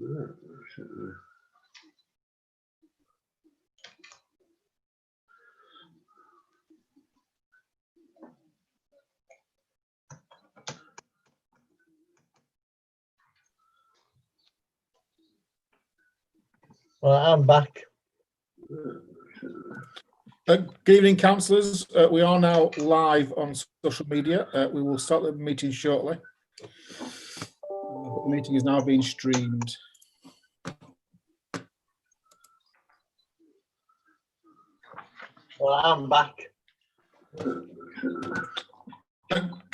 Right, I'm back. Good evening, councillors. We are now live on social media. We will start the meeting shortly. The meeting is now being streamed. Right, I'm back. Good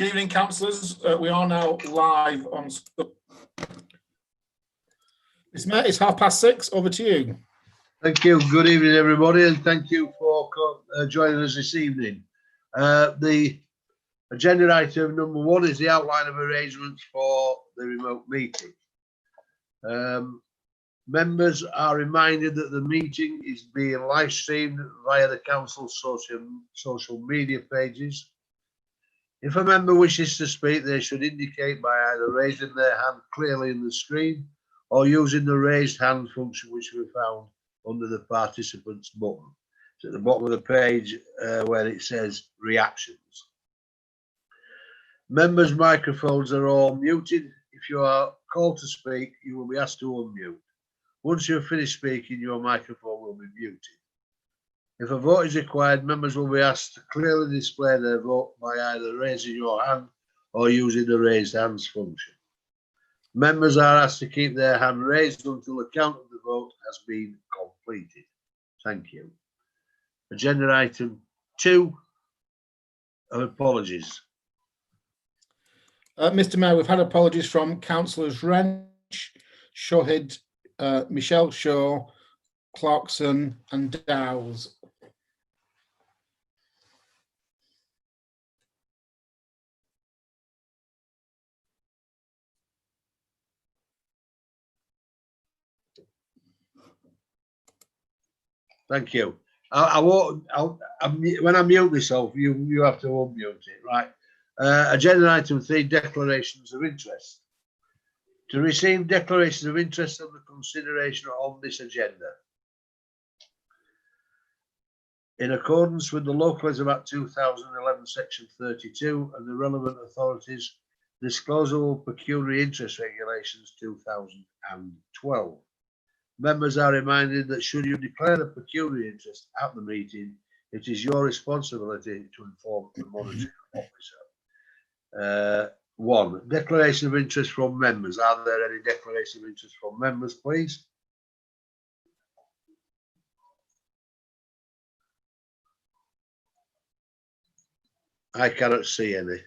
evening, councillors. We are now live on. It's 6:30. Over to you. Thank you. Good evening, everybody, and thank you for joining us this evening. The agenda item number 1 is the outline of arrangements for the remote meeting. Members are reminded that the meeting is being live streamed via the council's social media pages. If a member wishes to speak, they should indicate by either raising their hand clearly in the screen or using the raised hand function, which we found under the participants button. It's at the bottom of the page where it says reactions. Members' microphones are all muted. If you are called to speak, you will be asked to unmute. Once you have finished speaking, your microphone will be muted. If a vote is required, members will be asked to clearly display their vote by either raising your hand or using the raised hands function. Members are asked to keep their hand raised until the count of the vote has been completed. Thank you. Agenda item 2, apologies. Mr. Mayor, we've had apologies from councillors Wrench, Shawhead, Michelle Shaw, Clarkson and Dowes. Thank you. I won't. When I mute myself, you have to unmute it, right? Agenda item 3: declarations of interest. To receive declarations of interest on the consideration on this agenda, in accordance with the Localism Act 2011, Section 32, and the relevant authorities' disclosable pecuniary interest regulations 2012. Members are reminded that should you declare a pecuniary interest at the meeting, it is your responsibility to inform the monitoring officer. 1. Declaration of interest from members. Are there any declaration of interest from members, please? I cannot see any.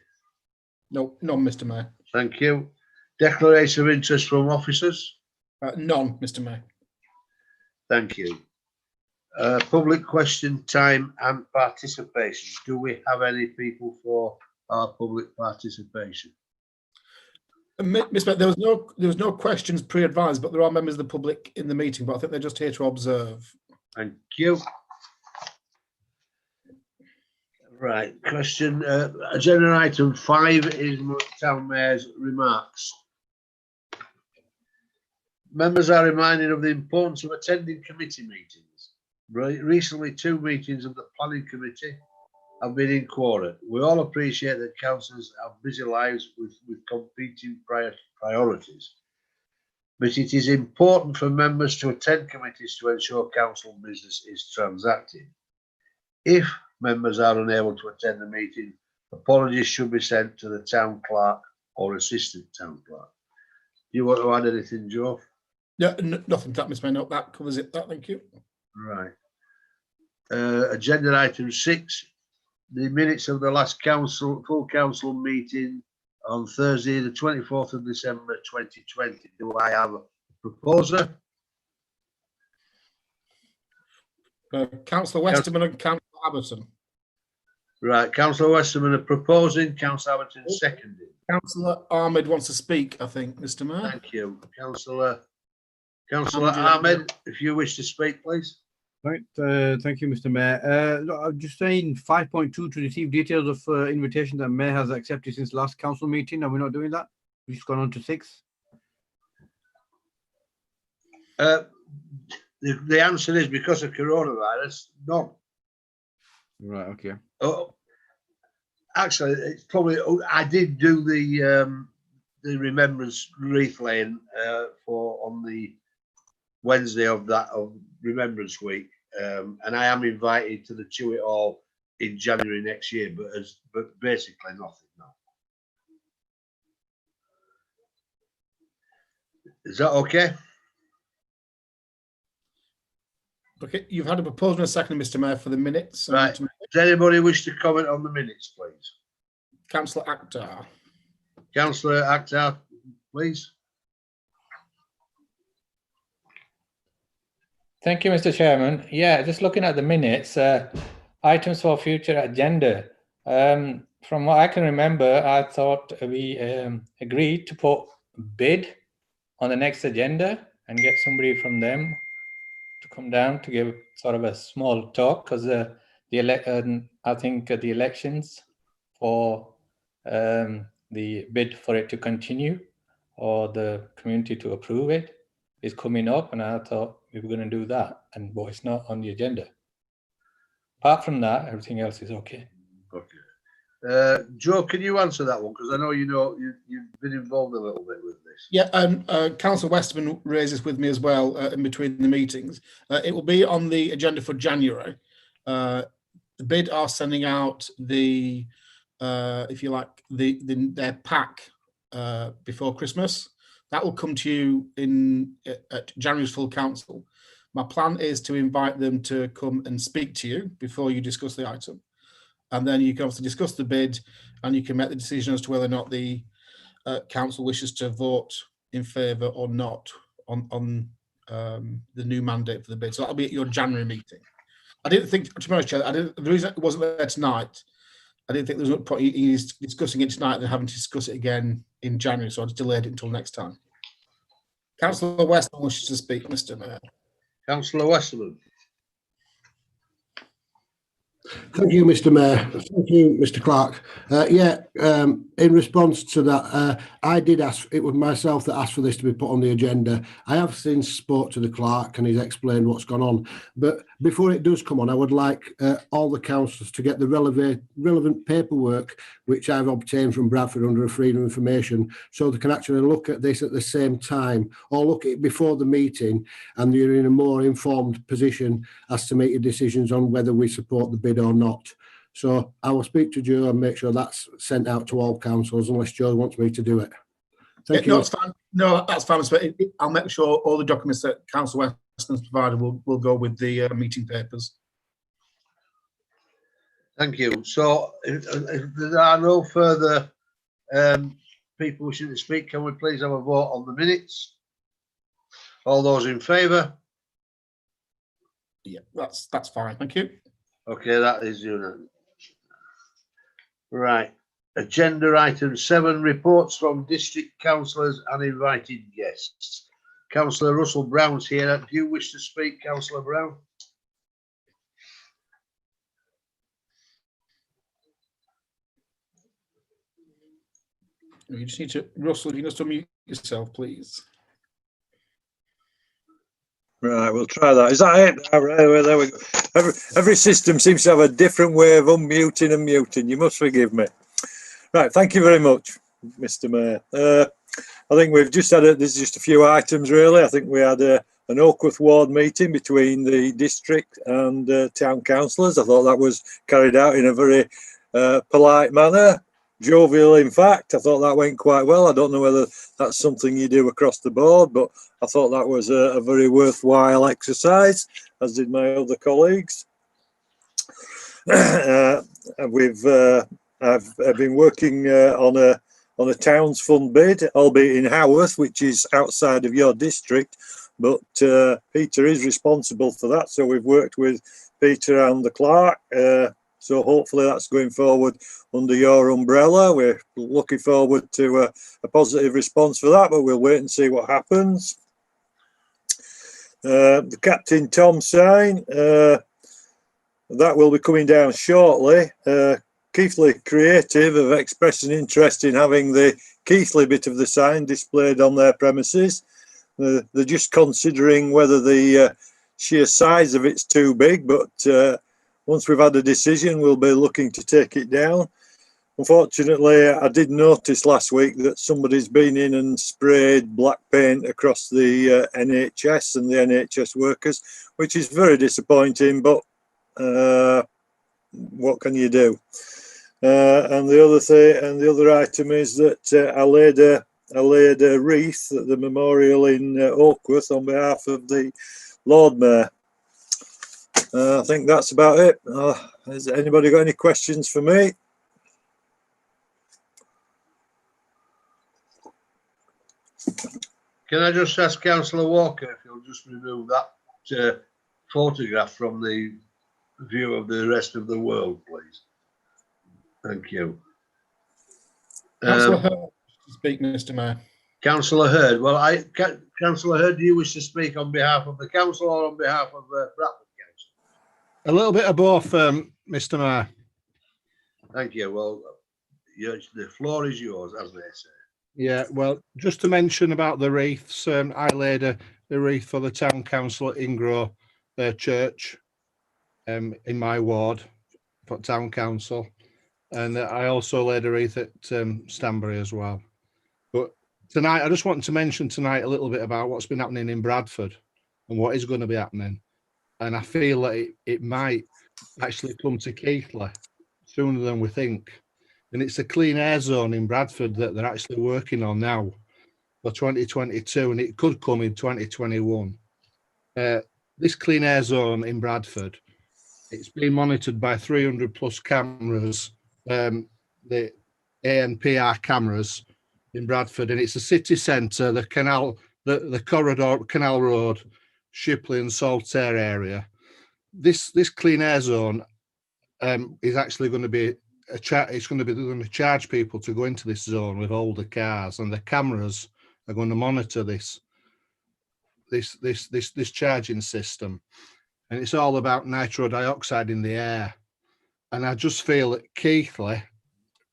No, none, Mr. Mayor. Thank you. Declaration of interest from officers? None, Mr. Mayor. Thank you. Public question time and participation. Do we have any people for our public participation? Mr. Mayor, there was no questions pre-advised, but there are members of the public in the meeting, but I think they're just here to observe. Thank you. Right, question. Agenda item 5 is Town Mayor's remarks. Members are reminded of the importance of attending committee meetings. Recently, 2 meetings of the Planning Committee have been in quorum. We all appreciate that councillors have busy lives with competing priorities, but it is important for members to attend committees to ensure council business is transacted. If members are unable to attend the meeting, apologies should be sent to the town clerk or assistant town clerk. Do you want to add anything, Joe? Yeah, nothing to that, Mr. Mayor. No, that covers it. Thank you. Right. Agenda item 6, the minutes of the last full council meeting on Thursday, the 24th of December 2020. Do I have a proposer? Councillor Westerman and Councillor Aberton. Right, Councillor Westerman are proposing, Councillor Aberton seconding. Councillor Ahmed wants to speak, I think, Mr. Mayor. Thank you. Councillor Ahmed, if you wish to speak, please. Right, thank you, Mr. Mayor. I'm just saying 5.2 to receive details of invitation that Mayor has accepted since last council meeting. Are we not doing that? We've just gone on to 6. The answer is because of coronavirus, none. Right. Okay. Oh, actually, it's probably. I did do the remembrance wreath laying on the Wednesday of Remembrance Week, and I am invited to the Chew It All in January next year, but basically nothing. No. Is that okay? Okay, you've had a proposal and a second, Mr. Mayor, for the minutes. Right. Does anybody wish to comment on the minutes, please? Councillor Akhtar. Councillor Akhtar, please. Thank you, Mr. Chairman. Yeah, just looking at the minutes, items for future agenda. From what I can remember, I thought we agreed to put bid on the next agenda and get somebody from them to come down to give sort of a small talk, because I think the elections for the bid for it to continue or the community to approve it is coming up, and I thought we were going to do that, but it's not on the agenda. Apart from that, everything else is okay. Okay. Joe, can you answer that one? Because I know you've been involved a little bit with this. Yeah, Councillor Westerman raises with me as well in between the meetings. It will be on the agenda for January. The bid are sending out the, if you like, their pack before Christmas. That will come to you at January's full council. My plan is to invite them to come and speak to you before you discuss the item. And then you can obviously discuss the bid and you can make the decision as to whether or not the council wishes to vote in favour or not on the new mandate for the bid. So that'll be at your January meeting. I didn't think, to be honest, Chair, the reason it wasn't there tonight, I didn't think there was a point he's discussing it tonight and having to discuss it again in January, so I just delayed it until next time. Councillor Westman wishes to speak, Mr. Mayor. Councillor Westerman. Thank you, Mr. Mayor. Thank you, Mr. Clark. In response to that, I did ask, it was myself that asked for this to be put on the agenda. I have since spoke to the clerk and he's explained what's gone on. But before it does come on, I would like all the councillors to get the relevant paperwork which I've obtained from Bradford under a freedom of information, so they can actually look at this at the same time or look at it before the meeting, and you're in a more informed position as to make your decisions on whether we support the bid or not. So I will speak to Joe and make sure that's sent out to all councillors, unless Joe wants me to do it. Thank you. No, that's fine. No, that's fine. I'll make sure all the documents that Councillor Weston's provided will go with the meeting papers. Thank you. So if there are no further people wishing to speak, can we please have a vote on the minutes? All those in favour? Yeah, that's fine. Thank you. Okay, that is unanimous. Right. Agenda item 7, reports from district councillors and invited guests. Councillor Russell Brown's here. Do you wish to speak, Councillor Brown? You just need to, Russell, you just unmute yourself, please. Right, we'll try that. Is that it? All right, well, there we go. Every system seems to have a different way of unmuting and muting. You must forgive me. Right, thank you very much, Mr. Mayor. I think we've just had there's just a few items really. I think we had an Oakworth ward meeting between the district and town councillors. I thought that was carried out in a very polite manner, jovial in fact. I thought that went quite well. I don't know whether that's something you do across the board, but I thought that was a very worthwhile exercise, as did my other colleagues. I've been working on a towns fund bid, albeit in Haworth, which is outside of your district, but Peter is responsible for that. So we've worked with Peter and the clerk. So hopefully that's going forward under your umbrella. We're looking forward to a positive response for that, but we'll wait and see what happens. The Captain Tom sign, that will be coming down shortly. Keighley Creative have expressed an interest in having the Keighley bit of the sign displayed on their premises. They're just considering whether the sheer size of it's too big, but once we've had a decision, we'll be looking to take it down. Unfortunately, I did notice last week that somebody's been in and sprayed black paint across the NHS and the NHS workers, which is very disappointing, but what can you do? And the other thing, and the other item is that I laid a wreath at the memorial in Oakworth on behalf of the Lord Mayor. I think that's about it. Has anybody got any questions for me? Can I just ask Councillor Walker if you'll just remove that photograph from the view of the rest of the world, please? Thank you. Councillor Hurd to speak, Mr. Mayor. Councillor Hurd. Well, Councillor Hurd, do you wish to speak on behalf of the council or on behalf of Bradford Council? A little bit of both, Mr. Mayor. Thank you. Well, the floor is yours, as they say. Yeah, well, just to mention about the wreaths, I laid a wreath for the town council at Ingrow Church in my ward for town council, and I also laid a wreath at Stanbury as well. But tonight, I just wanted to mention tonight a little bit about what's been happening in Bradford and what is going to be happening, and I feel that it might actually come to Keighley sooner than we think. And it's a clean air zone in Bradford that they're actually working on now for 2022, and it could come in 2021. This clean air zone in Bradford, it's been monitored by 300 plus cameras, the ANPR cameras in Bradford, and it's a city centre, the canal, the corridor, Canal Road, Shipley and Saltaire area. This clean air zone is actually going to be it's going to charge people to go into this zone with older cars, and the cameras are going to monitor this charging system, and it's all about nitro dioxide in the air. And I just feel that Keighley,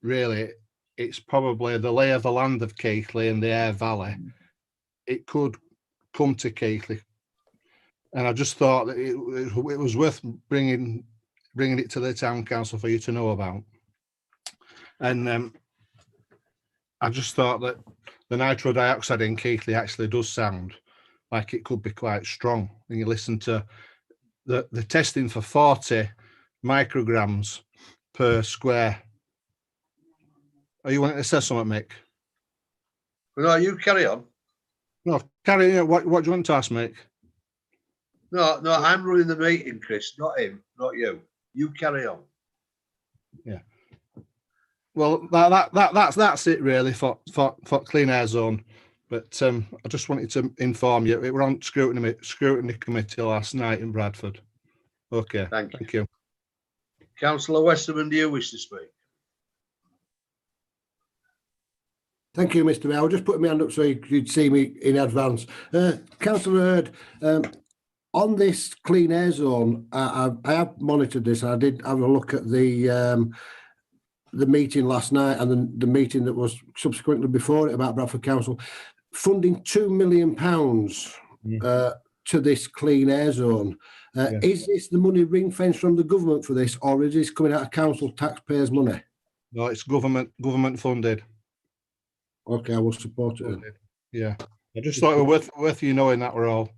really, it's probably the lay of the land of Keighley and the Aire Valley. It could come to Keighley, and I just thought that it was worth bringing it to the town council for you to know about. And I just thought that the nitro dioxide in Keighley actually does sound like it could be quite strong. When you listen to the testing for 40 micrograms per square. Are you wanting to say something, Mick? No, you carry on. No, carry on. What do you want to ask, Mick? No, I'm running the meeting, Chris, not him, not you. You carry on. Yeah. Well, that's it really for clean air zone. But I just wanted to inform you, we were on scrutiny committee last night in Bradford. Okay, thank you. Councillor Westerman, do you wish to speak? Thank you, Mr. Mayor. I'll just put my hand up so you'd see me in advance. Councillor Hurd, on this clean air zone, I have monitored this. I did have a look at the meeting last night and the meeting that was subsequently before it about Bradford Council, funding £2 million to this clean air zone. Yeah. Is this the money ring fenced from the government for this, or is this coming out of council taxpayers' money? No, it's government funded. Okay, I will support it. Yeah, I just thought it was worth you knowing that we're all.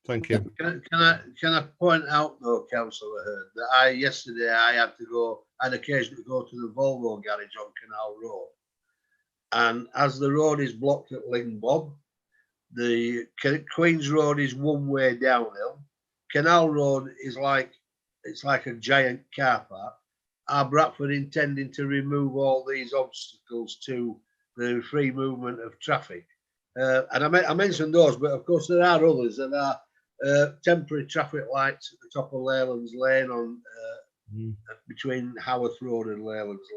Thank you. Can I point out though, Councillor Hurd, that yesterday I had occasion to go to the Volvo garage on Canal Road, and as the road is blocked at Lingbob, the Queen's Road is one way downhill. Canal Road is like a giant car park. Are Bradford intending to remove all these obstacles to the free movement of traffic? And I mentioned those, but of course there are others. There are temporary traffic lights at the top of Leyland's Lane on between Haworth Road and Leyland's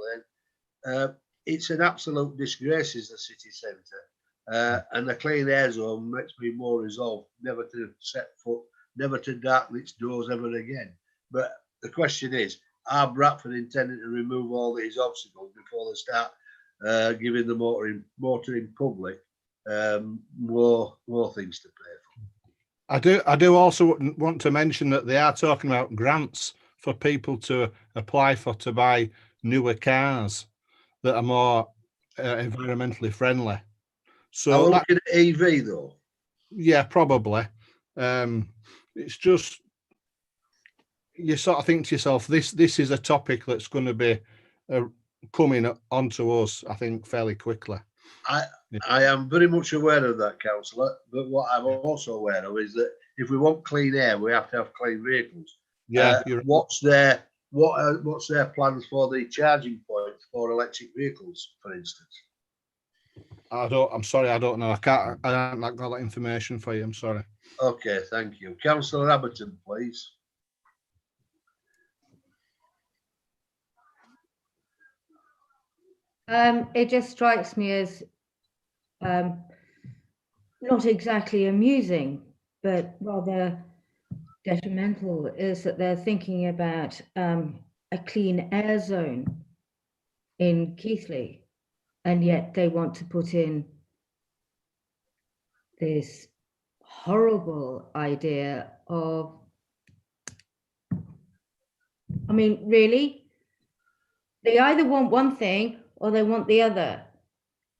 Lane. It's an absolute disgrace, is the city centre. And the clean air zone makes me more resolved never to set foot, never to darken its doors ever again. But the question is, are Bradford intending to remove all these obstacles before they start giving the motor in public more things to pay for. I do also want to mention that they are talking about grants for people to apply for to buy newer cars that are more environmentally friendly. Are So we that, looking at EV though? yeah, probably. It's just you sort of think to yourself, this is a topic that's going to be coming onto us, I think, fairly quickly. I am very much aware of that, councillor. But what I'm also aware of is that if we want clean air, we have to have clean vehicles. Yeah, what's their plans for the charging points for electric vehicles, for instance? I'm sorry, I don't know. I haven't got that information for you. I'm sorry. Okay, thank you. Councillor Abberton, please. It just strikes me as not exactly amusing, but rather detrimental, is that they're thinking about a clean air zone in Keighley, and yet they want to put in this horrible idea of, I mean, really? They either want one thing or they want the other.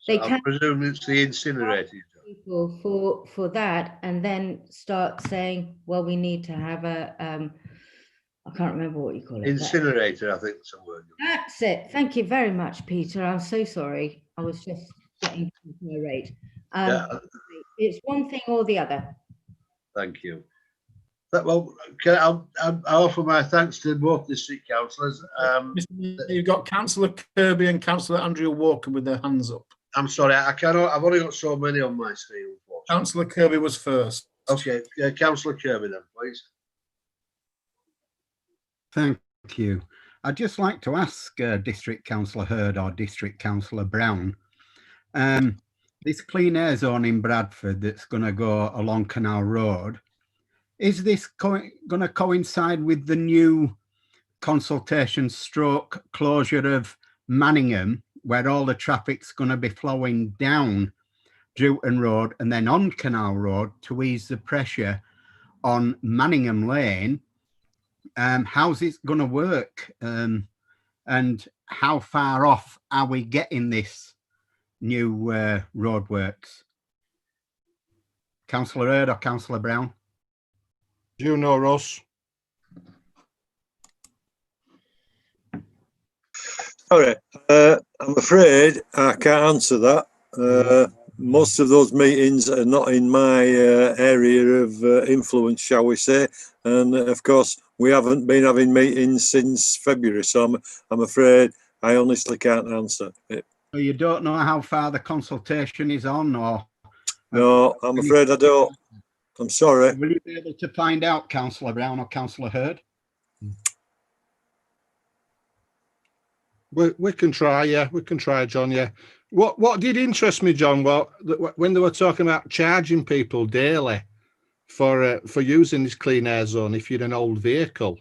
They I presume it's the incinerator. People for that, and then start saying, well, we need to have a I can't remember what you call it. Incinerator, I think it's a word. That's it. Thank you very much, Peter. I'm so sorry. I was just getting irate. It's one thing or the other. Thank you. Well, I'll offer my thanks to both district councillors. You've got Councillor Kirby and Councillor Andrea Walker with their hands up. I'm sorry, I cannot. I've only got so many on my screen, unfortunately. Councillor Kirby was first. Okay, Councillor Kirby then, please. Thank you. I'd just like to ask District Councillor Hurd or District Councillor Brown, this clean air zone in Bradford that's going to go along Canal Road, is this going to coincide with the new consultation stroke closure of Manningham, where all the traffic's going to be flowing down Drewton Road and then on Canal Road to ease the pressure on Manningham Lane? How's it going to work? And how far off are we getting this new roadworks? Councillor Hurd or Councillor Brown? Do you know, Ross? Sorry, I'm afraid I can't answer that. Most of those meetings are not in my area of influence, shall we say, and of course we haven't been having meetings since February, so I'm afraid I honestly can't answer it. So you don't know how far the consultation is on, or? No, I'm afraid I don't. I'm sorry. Will you be able to find out, Councillor Brown or Councillor Hurd? We can try, yeah. We can try, John, yeah. What did interest me, John, well, when they were talking about charging people daily for using this clean air zone if you're an old vehicle,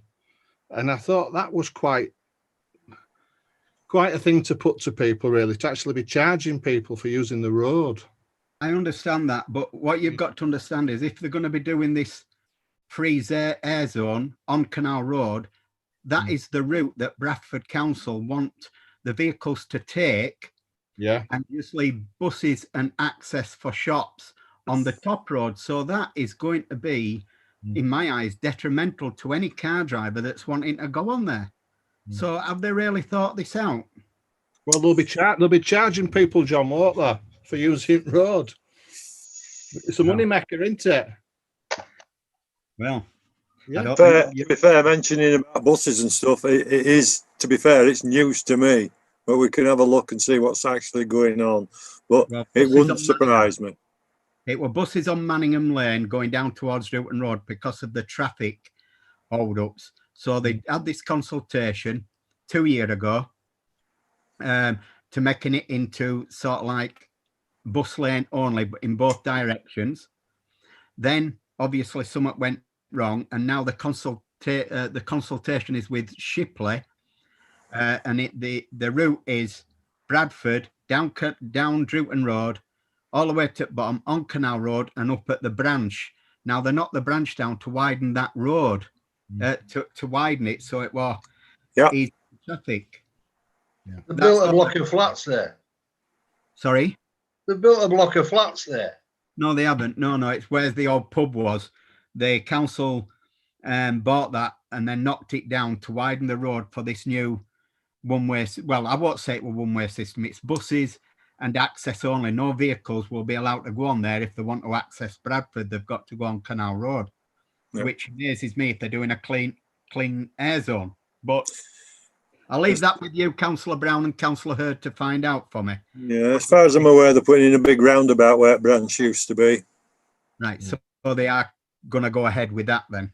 and I thought that was quite a thing to put to people, really, to actually be charging people for using the road. I understand that, but what you've got to understand is if they're going to be doing this freeze air zone on Canal Road, that is the route that Bradford Council want the vehicles to take. Yeah. And just leave buses and access for shops on the top road. So that is going to be, in my eyes, detrimental to any car driver that's wanting to go on there. So have they really thought this out? Well, they'll be charging people, John, won't they, for using the road? It's a money maker, isn't it? Well, yeah. To be fair, mentioning about buses and stuff, it is, to be fair, it's news to me. But we can have a look and see what's actually going on. But well, it wouldn't surprise me. It were buses on Manningham Lane going down towards Drewton Road because of the traffic hold-ups. So they had this consultation 2 years ago to making it into sort of like bus lane only, but in both directions. Then obviously something went wrong, and now the consultation is with Shipley. And the route is Bradford down Drewton Road all the way to the bottom on Canal Road and up at the branch. Now they knocked the branch down to widen that road, to widen it so it was easy traffic. They built a block of flats there. Sorry? They built a block of flats there. No, they haven't. No, it's where the old pub was. The council bought that and then knocked it down to widen the road for this new one-way. Well, I won't say it was one-way system. It's buses and access only. No vehicles will be allowed to go on there. If they want to access Bradford, they've got to go on Canal Road, which amazes me if they're doing a clean air zone. But I'll leave that with you, Councillor Brown and Councillor Hurd, to find out for me. Yeah, as far as I'm aware, they're putting in a big roundabout where branch used to be. Right, so they are going to go ahead with that then?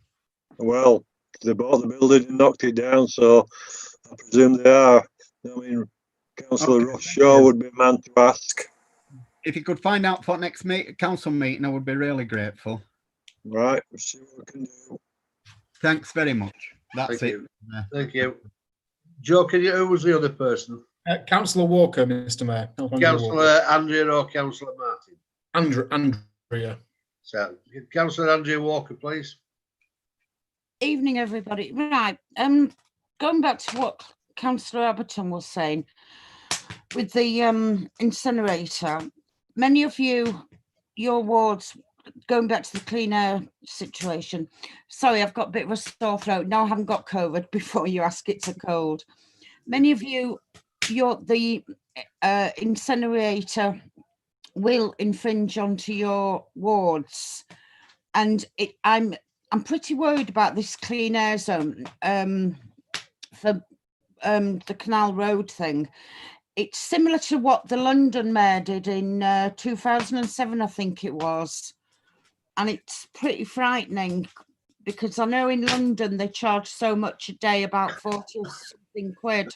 Well, they bought the building and knocked it down, so I presume they are. I mean, Councillor Ross Shaw would be a man to ask. If you could find out for next council meeting, I would be really grateful. Right, we'll see what we can do. Thanks very much. That's it. Thank you. Joe, who was the other person? Councillor Walker, Mr. Mayor. Councillor Andrea or Councillor Martin? Andrea. So, Councillor Andrea Walker, please. Evening, everybody. Right, going back to what Councillor Aberton was saying with the incinerator, many of you, your wards, going back to the clean air situation. Sorry, I've got a bit of a sore throat. No, I haven't got COVID before you ask it's a cold. Many of you, the incinerator will infringe onto your wards. And I'm pretty worried about this clean air zone for the Canal Road thing. It's similar to what the London mayor did in 2007, I think it was. And it's pretty frightening because I know in London they charge so much a day, about 40 or something quid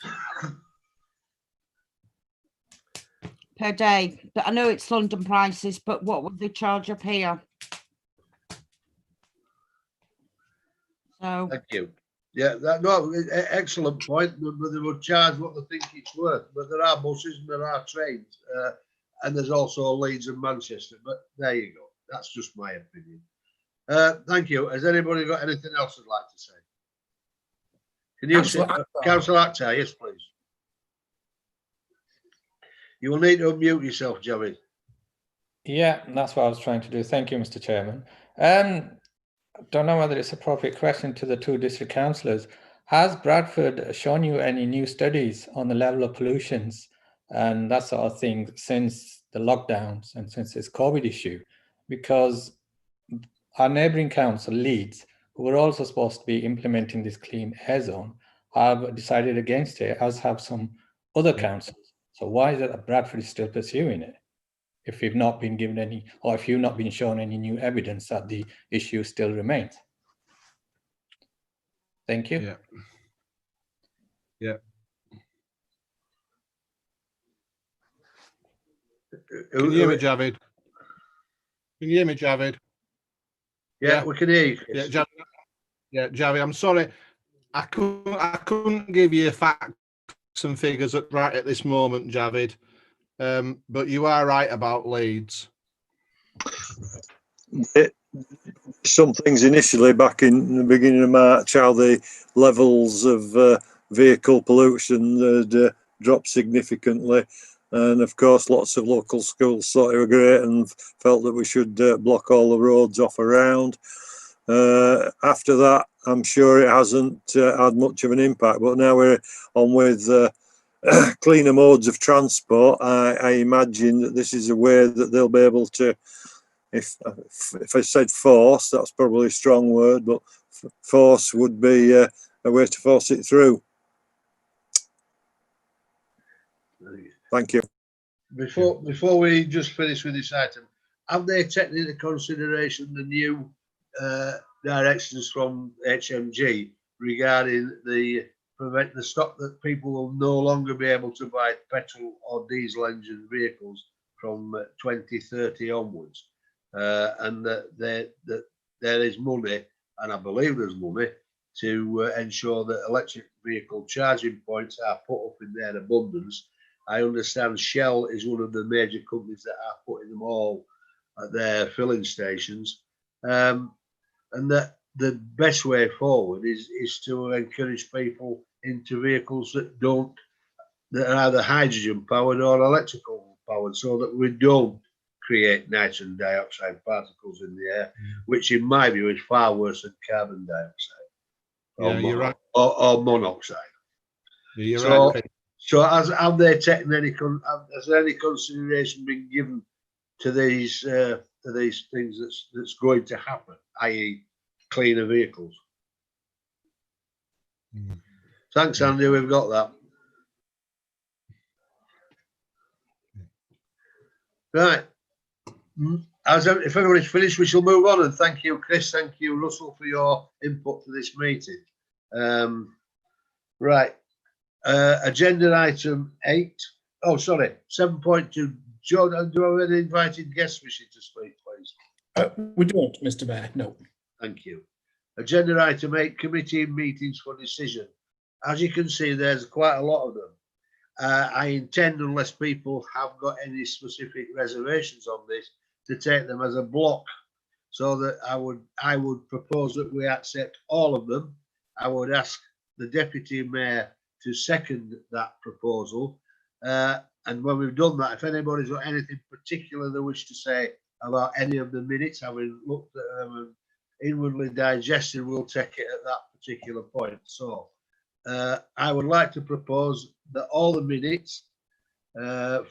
per day. But I know it's London prices, but what would they charge up here? So thank you. Yeah, excellent point. But they would charge what they think it's worth. But there are buses and there are trains, and there's also Leeds and Manchester. But there you go. That's just my opinion. Thank you. Has anybody got anything else they'd like to say? Can you say, Councillor Akhtar? Yes, please. You will need to unmute yourself, Javid. Yeah, that's what I was trying to do. Thank you, Mr. Chairman. Don't know whether it's an appropriate question to the two district councillors. Has Bradford shown you any new studies on the level of pollutions and that sort of thing since the lockdowns and since this COVID issue? Because our neighbouring council, Leeds, who were also supposed to be implementing this clean air zone, have decided against it, as have some other councils. So why is it that Bradford is still pursuing it? If we've not been given any, or if you've not been shown any new evidence that the issue still remains. Thank you. Yeah. Can you hear me, Javid? Can you hear me, Javid? Yeah, we can hear you. Javid, I'm sorry. I couldn't give you facts and figures right at this moment, Javid. But you are right about Leeds. Some things initially back in the beginning of March, how the levels of vehicle pollution had dropped significantly. And of course, lots of local schools thought it were great and felt that we should block all the roads off around. After that, I'm sure it hasn't had much of an impact, but now we're on with cleaner modes of transport. I imagine that this is a way that they'll be able to, if I said force, that's probably a strong word, but force would be a way to force it through. Thank you. Before we just finish with this item, have they taken into consideration the new directions from HMG regarding the stop that people will no longer be able to buy petrol or diesel engine vehicles from 2030 onwards, and that there is money, and I believe there's money to ensure that electric vehicle charging points are put up in their abundance, I understand Shell is one of the major companies that are putting them all at their filling stations, and that the best way forward is to encourage people into vehicles that are either hydrogen powered or electrical powered, so that we don't create nitrogen dioxide particles in the air, which in my view is far worse than carbon dioxide. Yeah, you're right. Or monoxide. Yeah, you're So, right. so have they taken has any consideration been given to these things that's going to happen, i.e. cleaner vehicles? Thanks, Andy, we've got that. Right. If everybody's finished, we shall move on. And thank you, Chris. Thank you, Russell, for your input to this meeting. Right. Agenda item 8. Oh, sorry, 7.2. Joe, do I have any invited guests wishing to speak, please? We don't, Mr. Mayor. No. Thank you. Agenda item 8, committee meetings for decision. As you can see, there's quite a lot of them. I intend, unless people have got any specific reservations on this, to take them as a block, so that I would propose that we accept all of them. I would ask the deputy mayor to second that proposal, and when we've done that, if anybody's got anything particular they wish to say about any of the minutes, having looked at them and inwardly digested, we'll take it at that particular point. So I would like to propose that all the minutes 1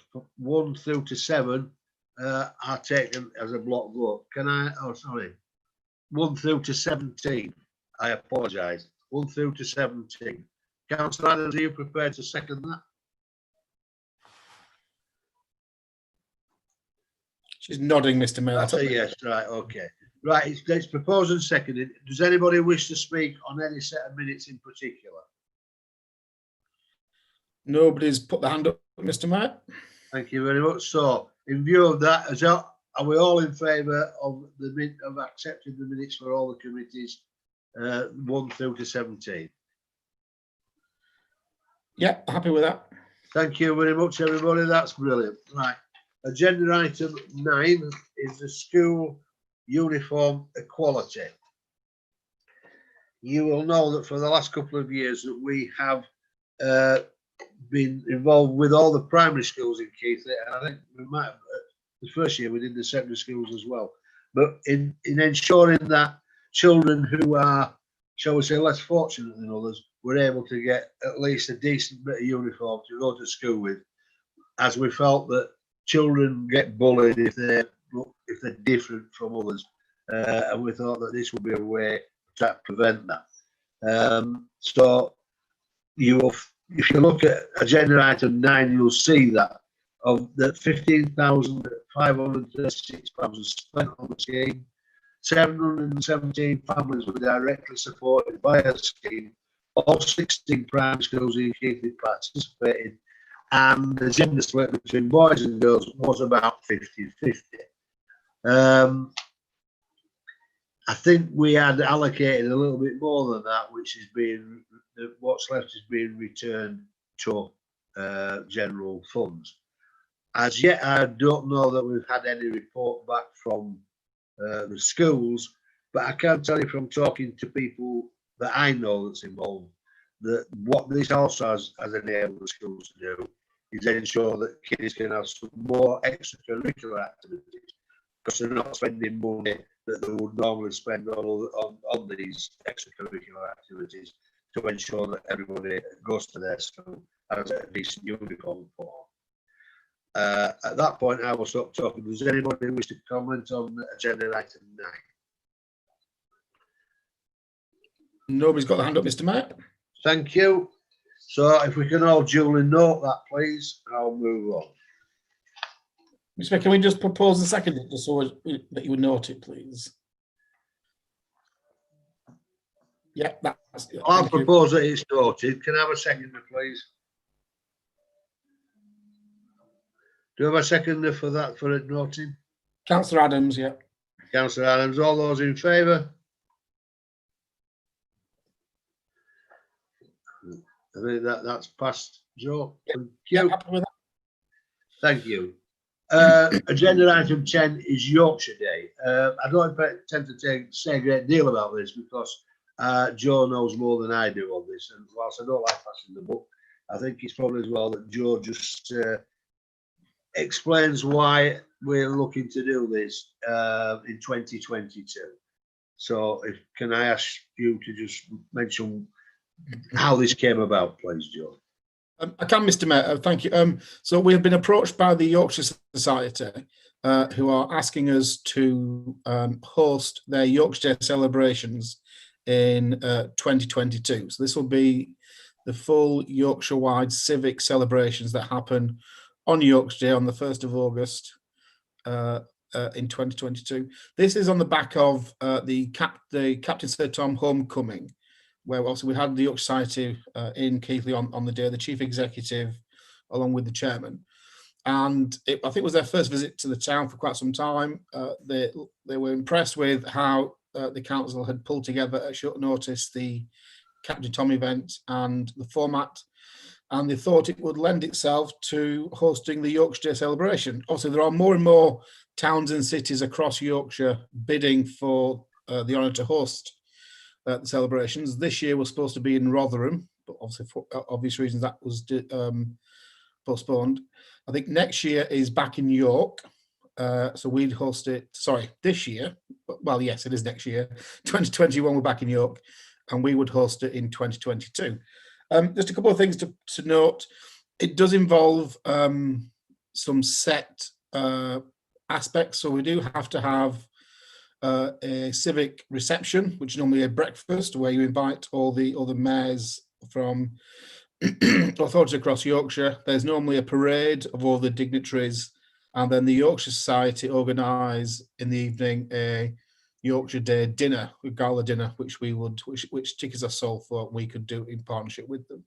through to 7 are taken as a block vote. Can I? Oh, sorry, 1 through to 17. I apologise. 1 through to 17. Councillor Adams, are you prepared to second that? She's nodding, Mr. Mayor. That's a yes. Right. Okay. Right. It's proposed and seconded. Does anybody wish to speak on any set of minutes in particular? Nobody's put the hand up, Mr. Mayor. Thank you very much. So, in view of that, are we all in favour of accepting the minutes for all the committees 1 through to 17? Yeah, happy with that. Thank you very much, everybody. That's brilliant. Right. Agenda item 9 is the school uniform equality. You will know that for the last couple of years that we have been involved with all the primary schools in Keighley, and I think we might have the first year we did the secondary schools as well. But in ensuring that children who are, shall we say, less fortunate than others, were able to get at least a decent bit of uniform to go to school with, as we felt that children get bullied if they're different from others, and we thought that this would be a way to prevent that. So if you look at agenda item 9, you'll see that of the £15,536 spent on the scheme, 717 families were directly supported by a scheme. All 16 primary schools in Keighley participated, and the gender split between boys and girls was about 50-50. I think we had allocated a little bit more than that, which is being, what's left is being returned to general funds. As yet, I don't know that we've had any report back from the schools, but I can tell you from talking to people that I know that's involved, that what this also has enabled the schools to do is ensure that kids can have some more extracurricular activities, because they're not spending money that they would normally spend on these extracurricular activities, to ensure that everybody goes to their school has a decent uniform for. At that point, I will stop talking. Does anybody wish to comment on agenda item 9? Nobody's got the hand up, Mr. Mayor. Thank you. So if we can all duly note that, please, I'll move on. Mr. Mayor, can we just propose a second, just so that you would note it, please? Yeah, that's it. I'll propose that it's noted. Can I have a seconder, please? Do you have a seconder for that, for it noting? Councillor Adams, yeah. Councillor Adams, all those in favour? I think that's passed, Joe. Thank you. Happy with that. Thank you. Agenda item 10 is Yorkshire Day. I don't tend to say a great deal about this because Joe knows more than I do on this. And whilst I don't like passing the book, I think it's probably as well that Joe just explains why we're looking to do this in 2022. So can I ask you to just mention how this came about, please, Joe? I can, Mr. Mayor. Thank you. So we have been approached by the Yorkshire Society, who are asking us to host their Yorkshire Day celebrations in 2022. So this will be the full Yorkshire-wide civic celebrations that happen on Yorkshire Day on the 1st of August in 2022. This is on the back of the Captain Sir Tom Homecoming, where also we had the Yorkshire Society in Keighley on the day, the chief executive, along with the chairman. And I think it was their first visit to the town for quite some time. They were impressed with how the council had pulled together at short notice the Captain Tom event and the format. And they thought it would lend itself to hosting the Yorkshire Day celebration. Also, there are more and more towns and cities across Yorkshire bidding for the honour to host the celebrations. This year was supposed to be in Rotherham, but obviously for obvious reasons that was postponed. I think next year is back in York, so we'd host it. Sorry, this year. Well, yes, it is next year. 2021, we're back in York, and we would host it in 2022. Just a couple of things to note. It does involve some set aspects, so we do have to have a civic reception, which is normally a breakfast where you invite all the other mayors from authorities across Yorkshire. There's normally a parade of all the dignitaries, and then the Yorkshire Society organise in the evening a Yorkshire Day dinner, a gala dinner, which tickets our soul for, we could do in partnership with them.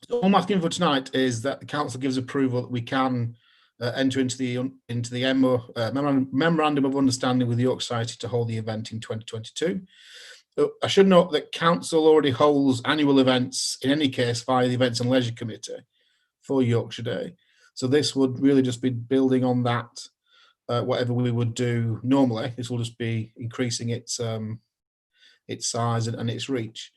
So all I'm asking for tonight is that the council gives approval that we can enter into the memorandum of understanding with the York Society to hold the event in 2022. I should note that council already holds annual events in any case via the Events and Leisure Committee for Yorkshire Day. So this would really just be building on that. Whatever we would do normally, this will just be increasing its size and its reach.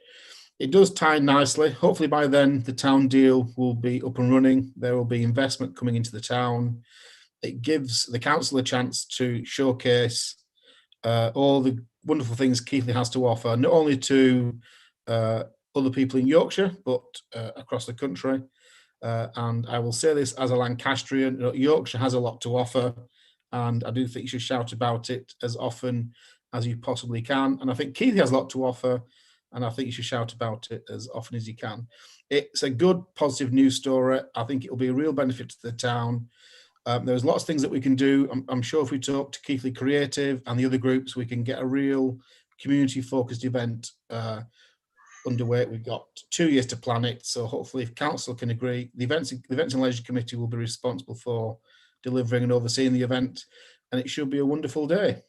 It does tie in nicely. Hopefully by then the town deal will be up and running. There will be investment coming into the town. It gives the council a chance to showcase all the wonderful things Keighley has to offer, not only to other people in Yorkshire, but across the country. And I will say this as a Lancastrian, Yorkshire has a lot to offer, and I do think you should shout about it as often as you possibly can. And I think Keighley has a lot to offer, and I think you should shout about it as often as you can. It's a good, positive news story. I think it will be a real benefit to the town. There's lots of things that we can do. I'm sure if we talk to Keighley Creative and the other groups, we can get a real community-focused event underway. We've got 2 years to plan it, so hopefully if council can agree, the Events and Leisure Committee will be responsible for delivering and overseeing the event, and it should be a wonderful day.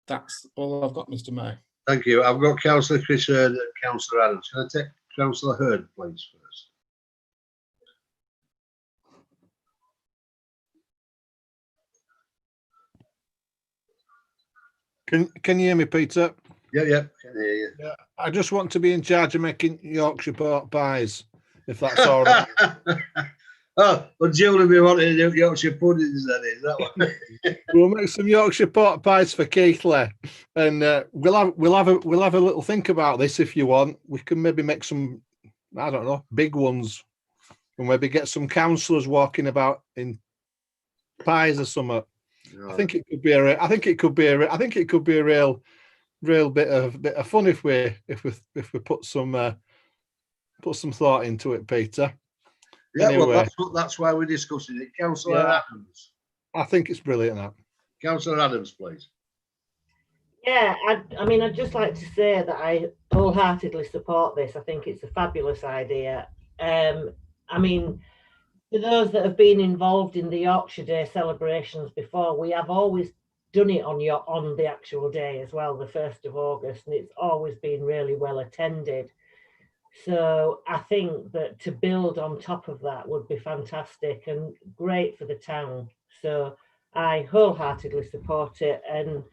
That's all I've got, Mr. Mayor. Thank you. I've got Councillor Chris Hurd and Councillor Adams. Can I take Councillor Hurd, please, first? Can you hear me, Peter? Yeah, can hear you. Yeah, I just want to be in charge of making Yorkshire pork pies, if that's all right. Oh, well, Julie, we wanted to do Yorkshire puddings then, is that what? We'll make some Yorkshire pork pies for Keighley, and we'll have a little think about this if you want. We can maybe make some, I don't know, big ones, and maybe get some councillors walking about in pies or something. No. I think it could be a real bit of fun if we put some thought into it, Peter. Yeah, anyway, well, that's why we're discussing it. Councillor Adams. I think it's brilliant. That. Councillor Adams, please. Yeah, I mean, I'd just like to say that I wholeheartedly support this. I think it's a fabulous idea. I mean, for those that have been involved in the Yorkshire Day celebrations before, we have always done it on the actual day as well, the 1st of August, and it's always been really well attended. So I think that to build on top of that would be fantastic and great for the town. So I wholeheartedly support it, and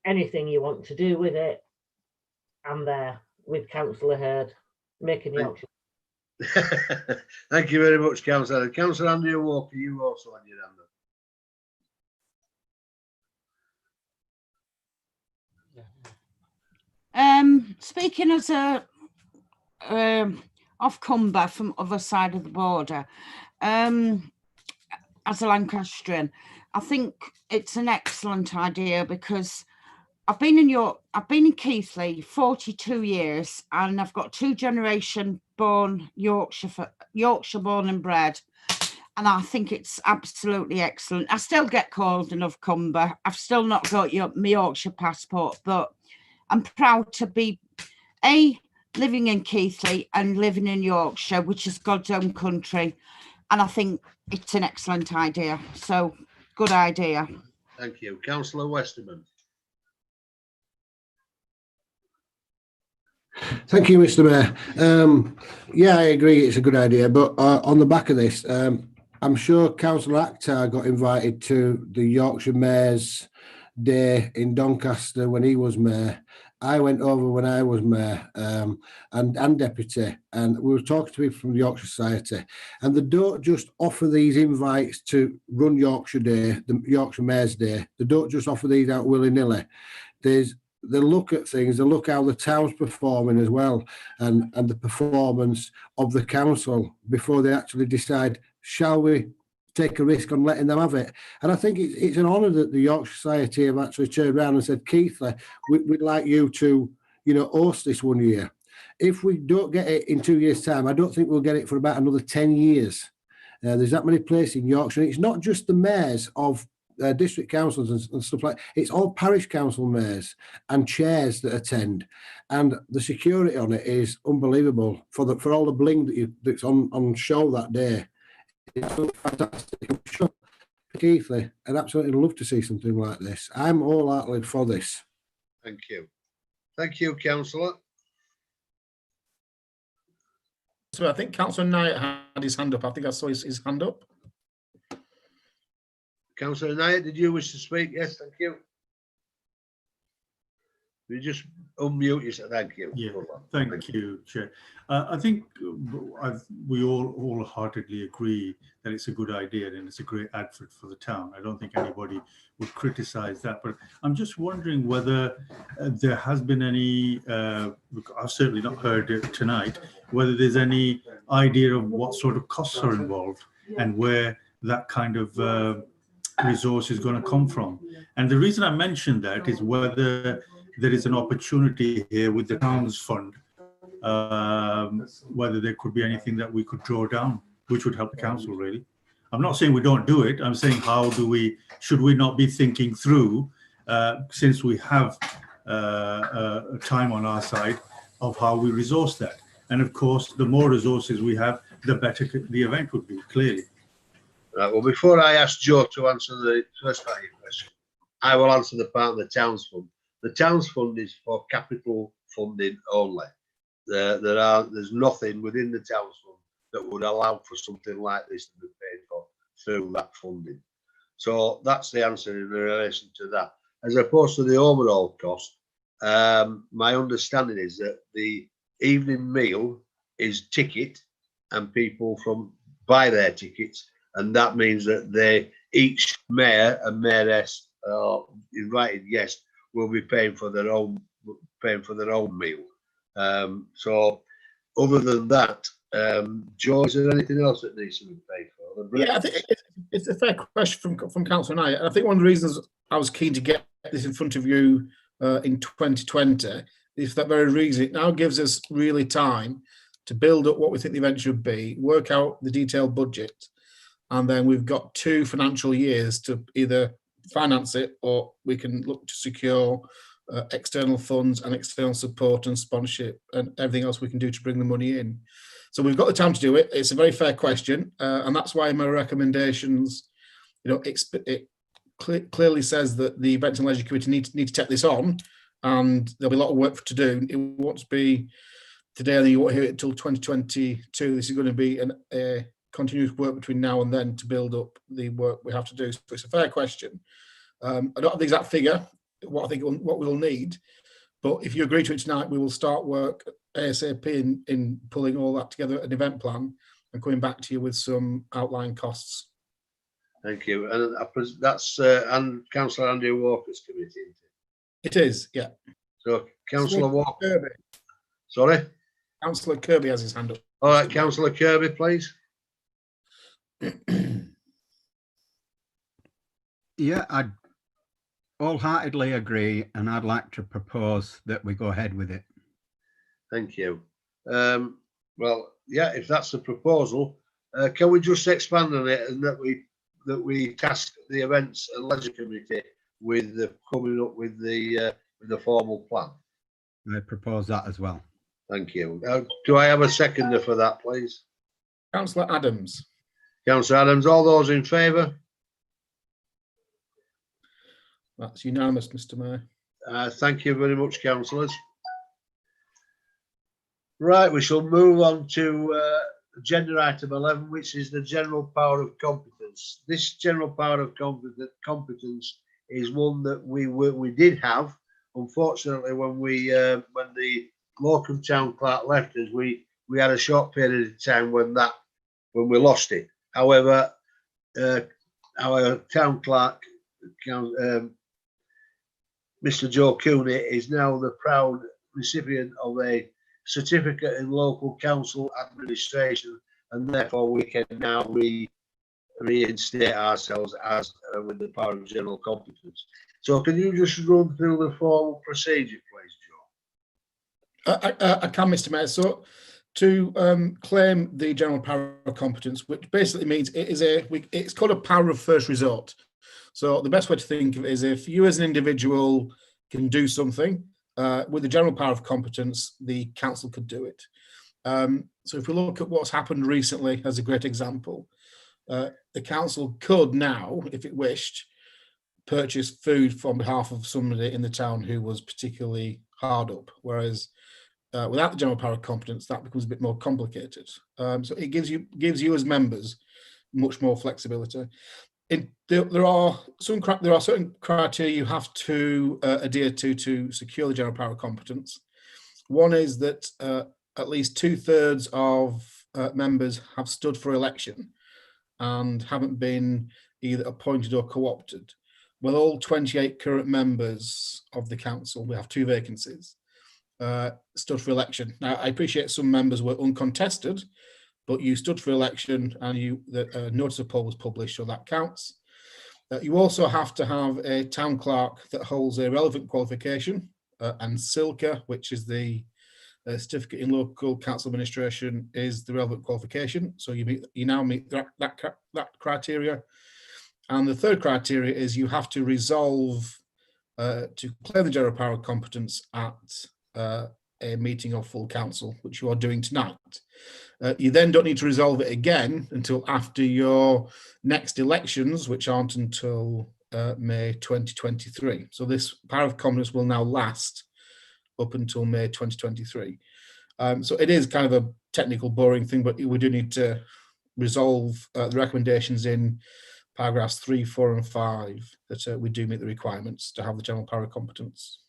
anything you want to do with it, I'm there with Councillor Hurd, making the option. Thank you very much, Councillor. Councillor Andrew Walker, you also on your hand up. Speaking as a off Cumber from other side of the border, as a Lancastrian, I think it's an excellent idea because I've been in Keighley 42 years, and I've got 2 generation born Yorkshire born and bred. And I think it's absolutely excellent. I still get called an Off Cumber. I've still not got my Yorkshire passport, but I'm proud to be living in Keighley and living in Yorkshire, which is God's own country. And I think it's an excellent idea. So good idea. Thank you. Councillor Westerman. Thank you, Mr. Mayor. Yeah, I agree it's a good idea, but on the back of this, I'm sure Councillor Akhtar got invited to the Yorkshire Mayor's Day in Doncaster when he was Mayor. I went over when I was Mayor and Deputy, and we were talking to people from the Yorkshire Society, and they don't just offer these invites to run Yorkshire Day, the Yorkshire Mayor's Day. They don't just offer these out willy-nilly. They look at things, they look how the town's performing as well, and the performance of the council before they actually decide, shall we take a risk on letting them have it? And I think it's an honour that the Yorkshire Society have actually turned around and said, Keighley, we'd like you to, host this one year. If we don't get it in 2 years' time, I don't think we'll get it for about another 10 years. There's that many places in Yorkshire. It's not just the mayors of district councils and stuff like it's all parish council mayors and chairs that attend, and the security on it is unbelievable for all the bling that's on show that day. It's fantastic. I'm sure Keighley, I'd absolutely love to see something like this. I'm wholeheartedly for this. Thank you, Councillor. So I think Councillor Knight had his hand up. I think I saw his hand up. Councillor Knight, did you wish to speak? Yes, thank you. You just unmute yourself. Thank you. Yeah, thank you, Chair. I think we all wholeheartedly agree that it's a good idea and it's a great advert for the town. I don't think anybody would criticise that, but I'm just wondering whether there has been any, I've certainly not heard it tonight, whether there's any idea of what sort of costs are involved and where that kind of resource is going to come from. And the reason I mentioned that is whether there is an opportunity here with the town's fund, whether there could be anything that we could draw down, which would help the council really. I'm not saying we don't do it. I'm saying should we not be thinking through, since we have time on our side, of how we resource that. And of course, the more resources we have, the better the event would be, clearly. Right, well, before I ask Joe to answer the first part of your question, I will answer the part of the Towns Fund. The Towns Fund is for capital funding only. There's nothing within the Towns Fund that would allow for something like this to be paid for through that funding. So that's the answer in relation to that. As opposed to the overall cost, my understanding is that the evening meal is ticket, and people buy their tickets. And that means that each mayor and mayoress, invited guest, will be paying for their own meal. So, other than that, Joe, is there anything else that needs to be paid for? Yeah, I think it's a fair question from Councillor Knight. And I think one of the reasons I was keen to get this in front of you in 2020 is for that very reason. It now gives us really time to build up what we think the event should be, work out the detailed budget, and then we've got 2 financial years to either finance it, or we can look to secure external funds and external support and sponsorship and everything else we can do to bring the money in. So we've got the time to do it. It's a very fair question, and that's why my recommendations, it clearly says that the Events and Leisure Committee need to take this on, and there'll be a lot of work to do. It won't be today and you won't hear it until 2022. This is going to be a continuous work between now and then to build up the work we have to do. So it's a fair question. I don't have the exact figure, what we'll need, but if you agree to it tonight, we will start work ASAP in pulling all that together, an event plan, and coming back to you with some outline costs. Thank you. And that's and Councillor Andy Walker's committee, isn't it? It is, yeah. So Councillor Walker. Kirby. Sorry? Councillor Kirby has his hand up. All right, Councillor Kirby, please. Yeah, I wholeheartedly agree, and I'd like to propose that we go ahead with it. Thank you. Well, yeah, if that's the proposal, can we just expand on it and that we task the events and leisure committee with coming up with the formal plan? I propose that as well. Thank you. Do I have a seconder for that, please? Councillor Adams. Councillor Adams, all those in favour? That's unanimous, Mr. Mayor. Thank you very much, councillors. Right, we shall move on to agenda item 11, which is the general power of competence. This general power of competence is one that we did have. Unfortunately, when the local town clerk left us, we had a short period of time when we lost it. However, our town clerk, Mr. Joe Cooney, is now the proud recipient of a certificate in local council administration, and therefore we can now reinstate ourselves as with the power of general competence. So can you just run through the formal procedure, please, Joe? I can, Mr. Mayor. So to claim the general power of competence, which basically means it's called a power of first resort. So the best way to think of it is if you as an individual can do something, with the general power of competence, the council could do it. So if we look at what's happened recently as a great example, the council could now, if it wished, purchase food on behalf of somebody in the town who was particularly hard up, whereas without the general power of competence, that becomes a bit more complicated. So it gives you as members much more flexibility. There are certain criteria you have to adhere to secure the general power of competence. One is that at least 2/3 of members have stood for election and haven't been either appointed or co-opted. Well, all 28 current members of the council, we have 2 vacancies, stood for election. Now, I appreciate some members were uncontested, but you stood for election and the notice of poll was published, so that counts. You also have to have a town clerk that holds a relevant qualification, and SILCA, which is the certificate in local council administration, is the relevant qualification. So you now meet that criteria. And the third criteria is you have to resolve to claim the general power of competence at a meeting of full council, which you are doing tonight. You then don't need to resolve it again until after your next elections, which aren't until May 2023. So this power of competence will now last up until May 2023. So it is kind of a technical, boring thing, but we do need to resolve the recommendations in paragraphs 3, 4, and 5 that we do meet the requirements to have the general power of competence.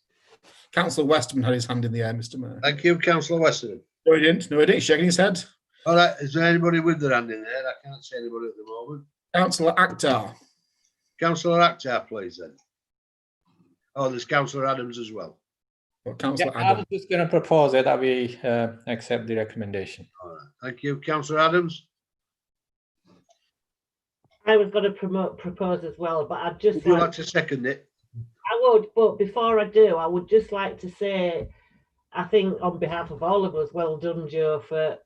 Councillor Westerman had his hand in the air, Mr. Mayor. Thank you, Councillor Westerman. No, he didn't. No, he didn't. He's shaking his head. All right, is there anybody with their hand in there? I can't see anybody at the moment. Councillor Akhtar. Councillor Akhtar, please, then. Oh, there's Councillor Adams as well. Well, Councillor I was just going to propose that we accept the recommendation. All right, thank you. Councillor Adams? I was going to propose as well, but I'd just Would you like to second it? I would, but before I do, I would just like to say, I think on behalf of all of us, well done, Joe, for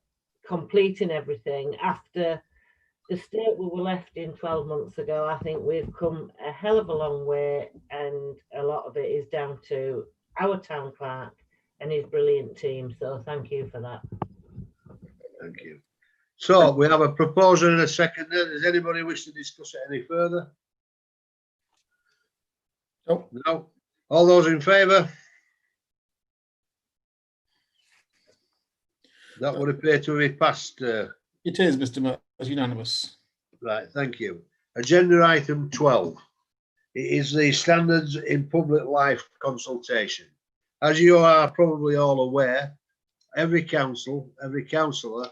completing everything. After the state we were left in 12 months ago, I think we've come a hell of a long way, and a lot of it is down to our town clerk and his brilliant team. So thank you for that. Thank you. So we have a proposal and a second. Does anybody wish to discuss it any further? No. No. All those in favour? That would appear to be passed. It is, Mr. Mayor, as unanimous. Right, thank you. Agenda item 12. It is the standards in public life consultation. As you are probably all aware, every council, every councillor,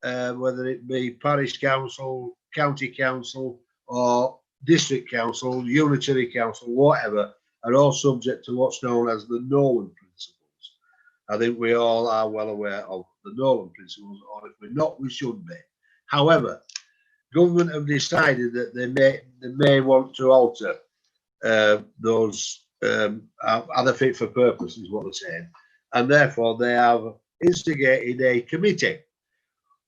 whether it be parish council, county council, or district council, unitary council, whatever, are all subject to what's known as the Nolan principles. I think we all are well aware of the Nolan principles, or if we're not, we should be. However, government have decided that they may want to alter those other fit for purpose is what they're saying, and therefore they have instigated a committee,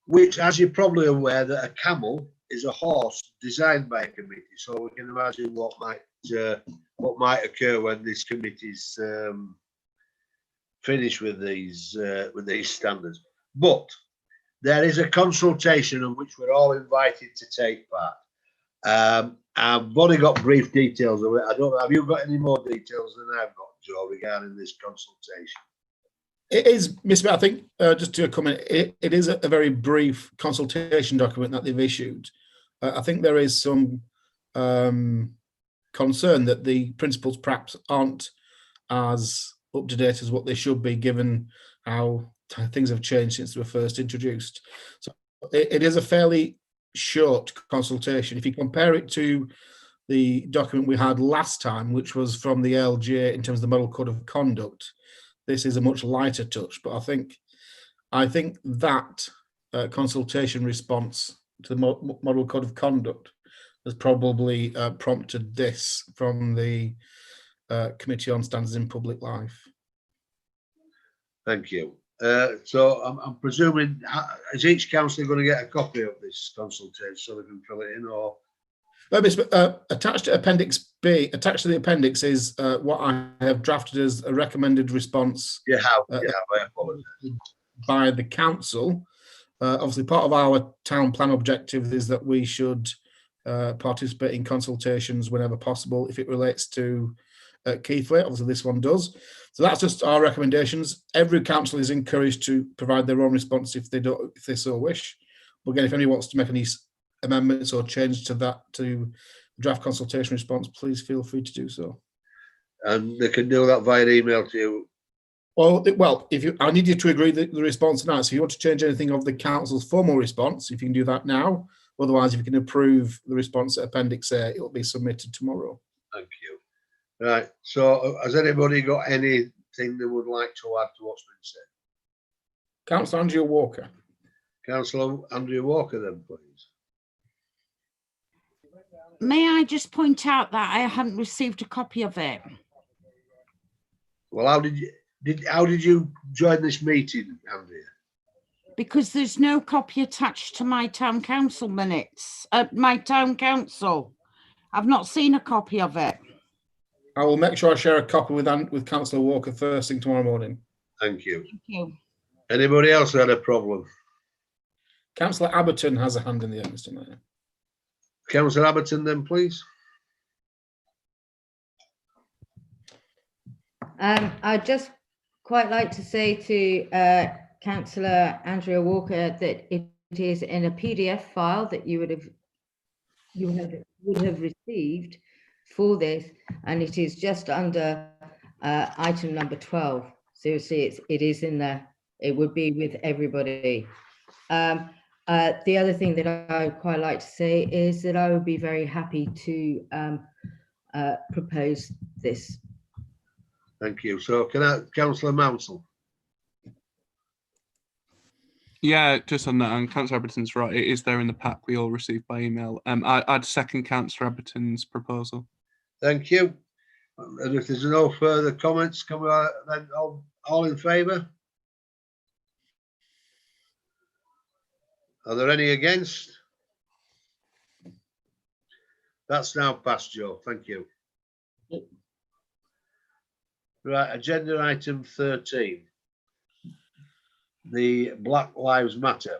which, as you're probably aware, that a camel is a horse designed by a committee. So we can imagine what might occur when this committee's finished with these standards. But there is a consultation in which we're all invited to take part. I've only got brief details of it. I don't know. Have you got any more details than I've got, Joe, regarding this consultation? It is, Mr. Mayor, I think, just to comment, it is a very brief consultation document that they've issued. I think there is some concern that the principles perhaps aren't as up to date as what they should be, given how things have changed since they were first introduced. So it is a fairly short consultation. If you compare it to the document we had last time, which was from the LGA in terms of the Model Code of Conduct, this is a much lighter touch. But I think that consultation response to the Model Code of Conduct has probably prompted this from the Committee on Standards in Public Life. Thank you. So I'm presuming, is each councillor going to get a copy of this consultation so they can fill it in, or? Well, attached to Appendix B, attached to the appendix is what I have drafted as a recommended response. You have, I apologise. By the council. Obviously, part of our town plan objective is that we should participate in consultations whenever possible if it relates to Keighley. Obviously, this one does. So that's just our recommendations. Every council is encouraged to provide their own response if they so wish. But again, if anyone wants to make any amendments or change to that to draft consultation response, please feel free to do so. And they can do that via email to you. Well, I need you to agree the response now. So if you want to change anything of the council's formal response, if you can do that now. Otherwise, if you can approve the response at Appendix A, it will be submitted tomorrow. Thank you. Right. So has anybody got anything they would like to add to what's been said? Councillor Andrea Walker. Councillor Andrea Walker, then, please. May I just point out that I haven't received a copy of it? Well, how did you join this meeting, Andrea? Because there's no copy attached to my town council minutes. My town council. I've not seen a copy of it. I will make sure I share a copy with Councillor Walker first thing tomorrow morning. Thank you. Thank you. Anybody else had a problem? Councillor Abberton has a hand in the air, Mr. Mayor. Councillor Abberton, then, please. I'd just quite like to say to Councillor Andrea Walker that it is in a PDF file that you would have received for this, and it is just under item number 12. So you see it is in there. It would be with everybody. The other thing that I would quite like to say is that I would be very happy to propose this. Thank you. So can I, Councillor Mounsell? Yeah, just on that, and Councillor Abberton's right, it is there in the pack we all received by email. I'd second Councillor Abberton's proposal. Thank you. And if there's no further comments, come on, then all in favour? Are there any against? That's now passed, Joe. Thank you. Right, agenda item 13. The Black Lives Matter.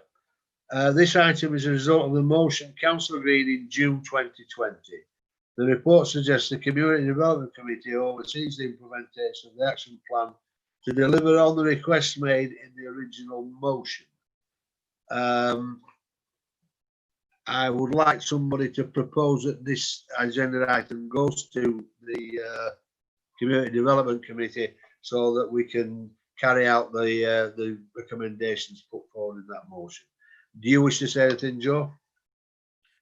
This item is a result of the motion council agreed in June 2020. The report suggests the Community Development Committee oversees the implementation of the action plan to deliver on the requests made in the original motion. I would like somebody to propose that this agenda item goes to the Community Development Committee so that we can carry out the recommendations put forward in that motion. Do you wish to say anything, Joe?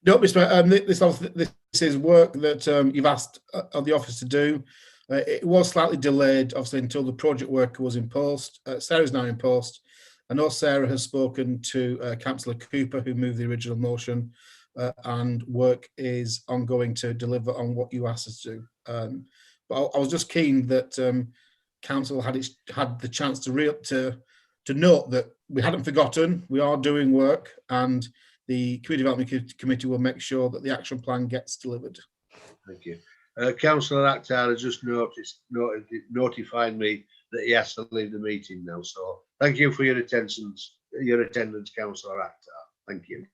No, Mr. Mayor, this is work that you've asked of the office to do. It was slightly delayed, obviously, until the project worker was in post. Sarah's now in post. I know Sarah has spoken to Councillor Cooper, who moved the original motion, and work is ongoing to deliver on what you asked us to do. But I was just keen that Council had the chance to note that we hadn't forgotten, we are doing work, and the Community Development Committee will make sure that the action plan gets delivered. Thank you. Councillor Akhtar has just notified me that he has to leave the meeting now. So thank you for your attendance, Councillor Akhtar. Thank you.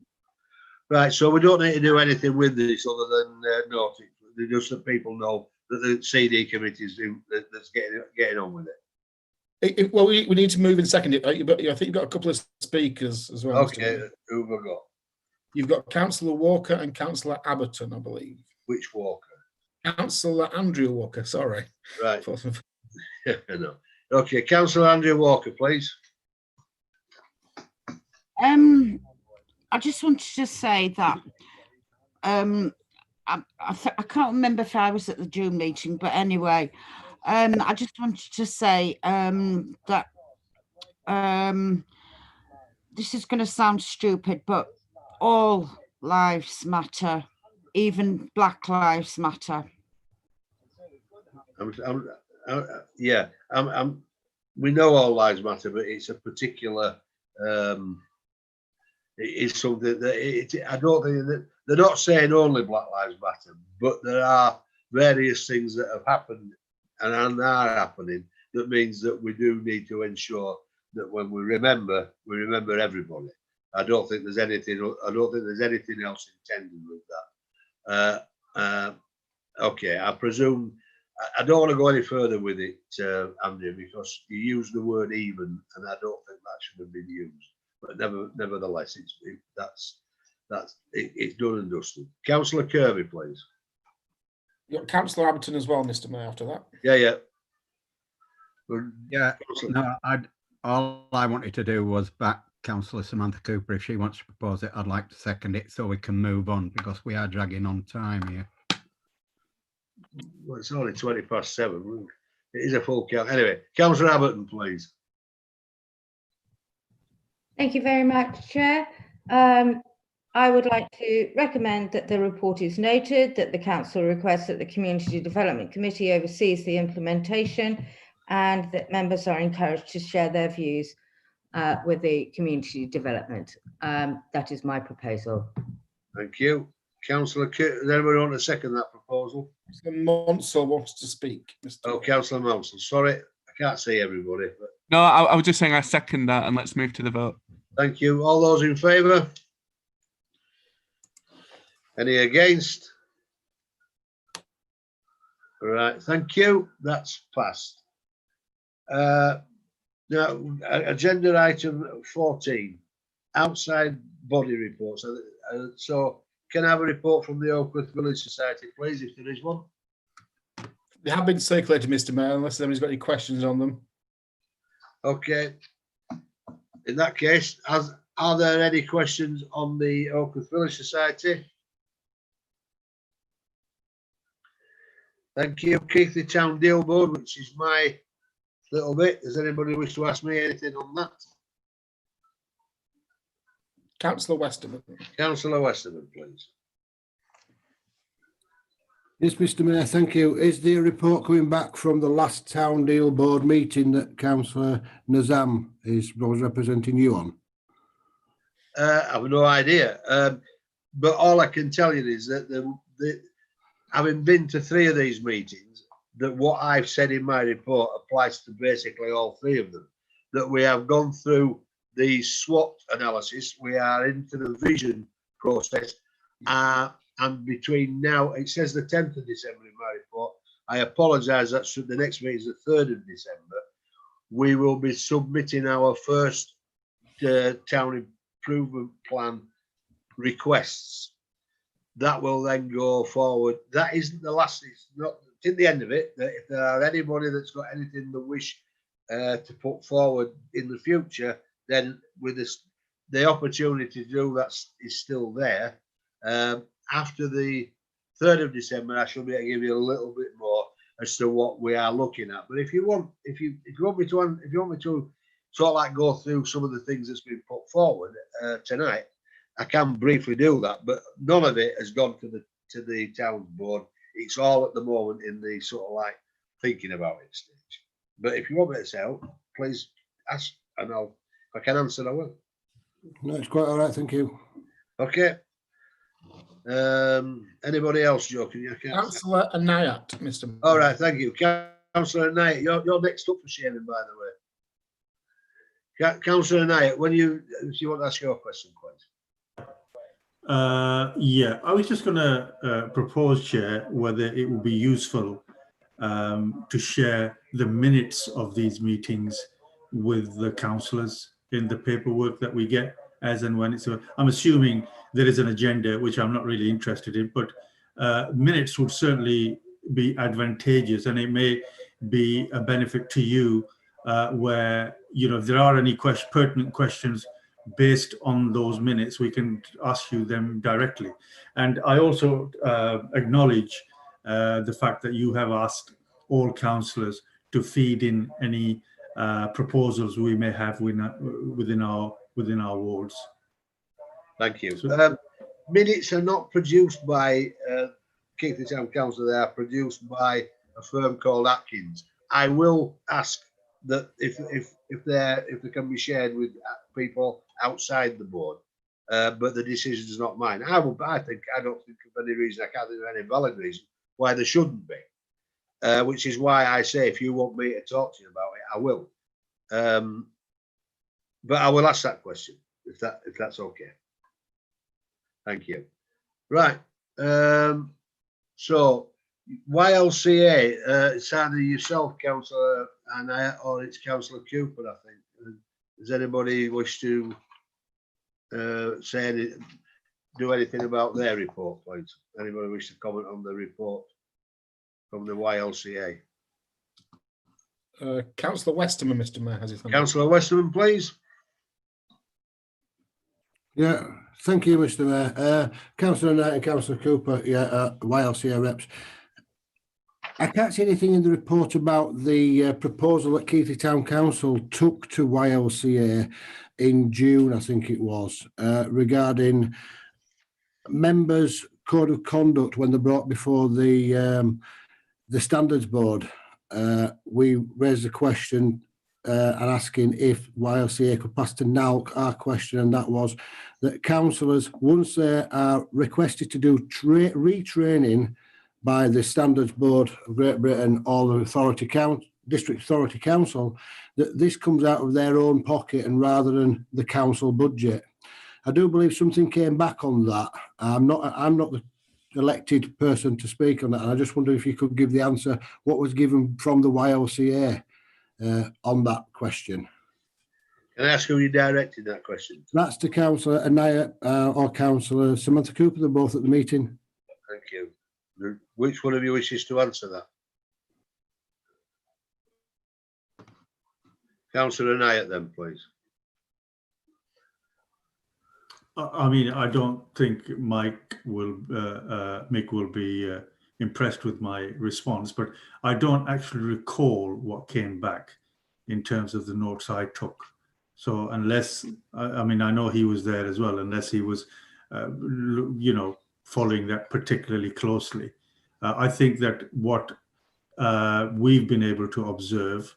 Right, so we don't need to do anything with this other than note it, just so people know that the CD committee is that's getting on with it. Well, we need to move in second. But I think you've got a couple of speakers as well. Okay, who have we got? You've got Councillor Walker and Councillor Abberton, I believe. Which Walker? Councillor Andrew Walker, sorry. Right. No. Okay, Councillor Andrew Walker, please. I just wanted to say that I can't remember if I was at the June meeting, but anyway, I just wanted to say that this is going to sound stupid, but all lives matter, even Black Lives Matter. We know all lives matter, but it's a particular. It is something that I don't think that they're not saying only Black Lives Matter, but there are various things that have happened and are happening that means that we do need to ensure that when we remember everybody. I don't think there's anything else intended with that. Okay, I presume I don't want to go any further with it, Andrew, because you used the word even, and I don't think that should have been used. But nevertheless, it's done and dusted. Councillor Kirby, please. You've got Councillor Abberton as well, Mr. Mayor, after that. Yeah. No, all I wanted to do was back Councillor Samantha Cooper. If she wants to propose it, I'd like to second it so we can move on, because we are dragging on time here. Well, it's only 7:20. It is a full count. Anyway, Councillor Abberton, please. Thank you very much, Chair. I would like to recommend that the report is noted, that the Council requests that the Community Development Committee oversees the implementation, and that members are encouraged to share their views with the Community Development. That is my proposal. Thank you. Councillor, does anyone want to second that proposal? Councillor Monsell wants to speak. Oh, Councillor Monsell, sorry, I can't see everybody. But... No, I was just saying I second that, and let's move to the vote. Thank you. All those in favour? Any against? All right, thank you. That's passed. Now, agenda item 14, outside body reports. So, can I have a report from the Oakworth Village Society, please, if there is one? They have been circulated, Mr. Mayor, unless anybody's got any questions on them. Okay. In that case, are there any questions on the Oakworth Village Society? Thank you. Keighley Town Deal Board, which is my little bit. Does anybody wish to ask me anything on that? Councillor Westerman. Councillor Westerman, please. Yes, Mr. Mayor, thank you. Is there a report coming back from the last Town Deal Board meeting that Councillor Nazam was representing you on? I have no idea. But all I can tell you is that having been to 3 of these meetings, that what I've said in my report applies to basically all 3 of them. That we have gone through the SWOT analysis, we are into the vision process, and between now, it says the 10th of December in my report. I apologise, that's the next meeting is the 3rd of December. We will be submitting our first town improvement plan requests. That will then go forward. That isn't the last, it's not at the end of it, that if there are anybody that's got anything they wish to put forward in the future, then with this, the opportunity to do that is still there. After the 3rd of December, I shall be able to give you a little bit more as to what we are looking at. But if you want me to sort of like go through some of the things that's been put forward tonight, I can briefly do that. But none of it has gone to the town board. It's all at the moment in the sort of like thinking about it stage. But if you want me to help, please ask, and if I can answer, I will. No, it's quite all right, thank you. Okay. Anybody else, Joe? Can you? Councillor Anayat, Mr. Mayor. All right, thank you, Councillor Anayat. You're next up for Shannon, by the way. Councillor Anayat, if you want to ask your question, please. Yeah, I was just going to propose, Chair, whether it would be useful to share the minutes of these meetings with the councillors in the paperwork that we get as and when it's. I'm assuming there is an agenda, which I'm not really interested in, but minutes would certainly be advantageous, and it may be a benefit to you where, you know, if there are any pertinent questions based on those minutes, we can ask you them directly. And I also acknowledge the fact that you have asked all councillors to feed in any proposals we may have within our wards. Thank you. So, minutes are not produced by Keighley Town Council. They are produced by a firm called Atkins. I will ask that if they can be shared with people outside the board, but the decision is not mine. I don't think of any reason. I can't think of any valid reason why there shouldn't be. Which is why I say, if you want me to talk to you about it, I will. But I will ask that question if that's okay. Thank you. Right. So YLCA, it's either yourself, Councillor, or it's Councillor Cooper, I think. Does anybody wish to do anything about their report, please? Anybody wish to comment on the report from the YLCA? Councillor Westerman, Mr. Mayor, has his hand up. Councillor Westerman, please. Yeah, thank you, Mr. Mayor. Councillor Knight and Councillor Cooper, YLCA reps. I can't see anything in the report about the proposal that Keighley Town Council took to YLCA in June, I think it was, regarding members' code of conduct when they're brought before the standards board. We raised a question and asking if YLCA could pass to NALC our question, and that was that councillors, once they are requested to do retraining by the Standards Board of Great Britain or the District Authority Council, that this comes out of their own pocket and rather than the council budget. I do believe something came back on that. I'm not the elected person to speak on that, and I just wonder if you could give the answer what was given from the YLCA on that question. Can I ask who you directed that question to? That's to Councillor Anaya or Councillor Samantha Cooper. They're both at the meeting. Thank you. Which one of you wishes to answer that? Councillor Anaya, then, please. I mean, I don't think Mick will be impressed with my response, but I don't actually recall what came back in terms of the notes I took. So unless, I mean, I know he was there as well, unless he was, you know, following that particularly closely. I think that what we've been able to observe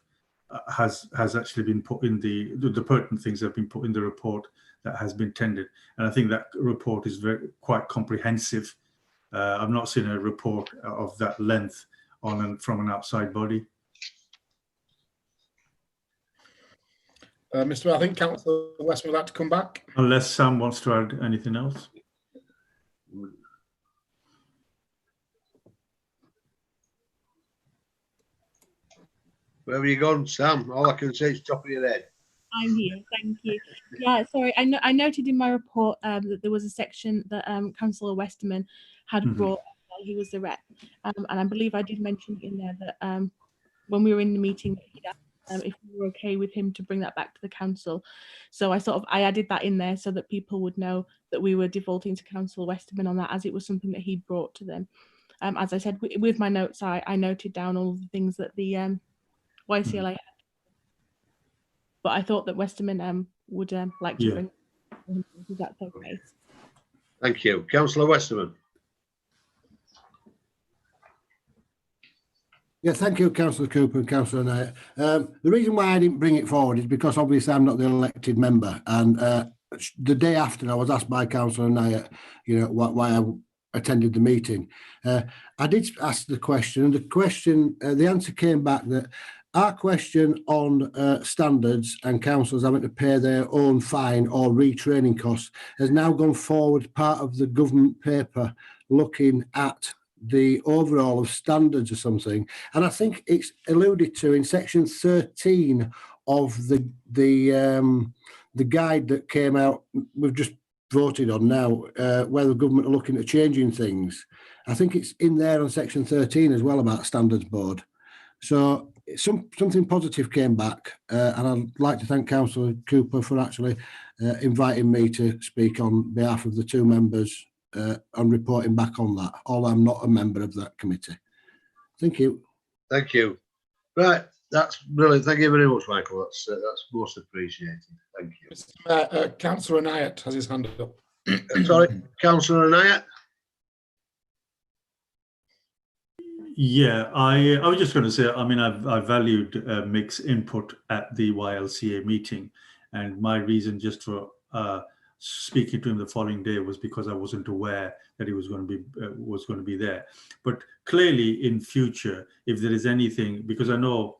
has actually been put in the pertinent things have been put in the report that has been tendered, and I think that report is quite comprehensive. I've not seen a report of that length from an outside body. Mr. Mayor, I think Councillor Westman would like to come back. Unless Sam wants to add anything else. Where have you gone, Sam? All I can say is top of your head. I'm here. Thank you. Yeah, sorry. I noted in my report that there was a section that Councillor Westerman had brought while he was the rep, and I believe I did mention in there that when we were in the meeting, he'd asked if we were okay with him to bring that back to the council. So I added that in there so that people would know that we were defaulting to Councillor Westerman on that, as it was something that he'd brought to them. As I said, with my notes, I noted down all of the things that the YCLA had. But I thought that Westerman would like to bring. Is that okay? Thank you. Councillor Westerman. Yeah, thank you, Councillor Cooper and Councillor Knight. The reason why I didn't bring it forward is because obviously I'm not the elected member, and the day after I was asked by Councillor Knight, why I attended the meeting. I did ask the question, and the answer came back that our question on standards and councillors having to pay their own fine or retraining costs has now gone forward, part of the government paper looking at the overall of standards or something, and I think it's alluded to in section 13 of the guide that came out. We've just voted on now, where the government are looking at changing things. I think it's in there on section 13 as well about standards board. So something positive came back, and I'd like to thank Councillor Cooper for actually inviting me to speak on behalf of the two members on reporting back on that, although I'm not a member of that committee. Thank you. Thank you. Right, that's brilliant. Thank you very much, Michael. That's most appreciated. Thank you. Councillor Knight has his hand up. Sorry, Councillor Knight. Yeah, I was just going to say, I mean, I valued Mick's input at the YLCA meeting, and my reason just for speaking to him the following day was because I wasn't aware that he was going to be there. But clearly, in future, if there is anything, because I know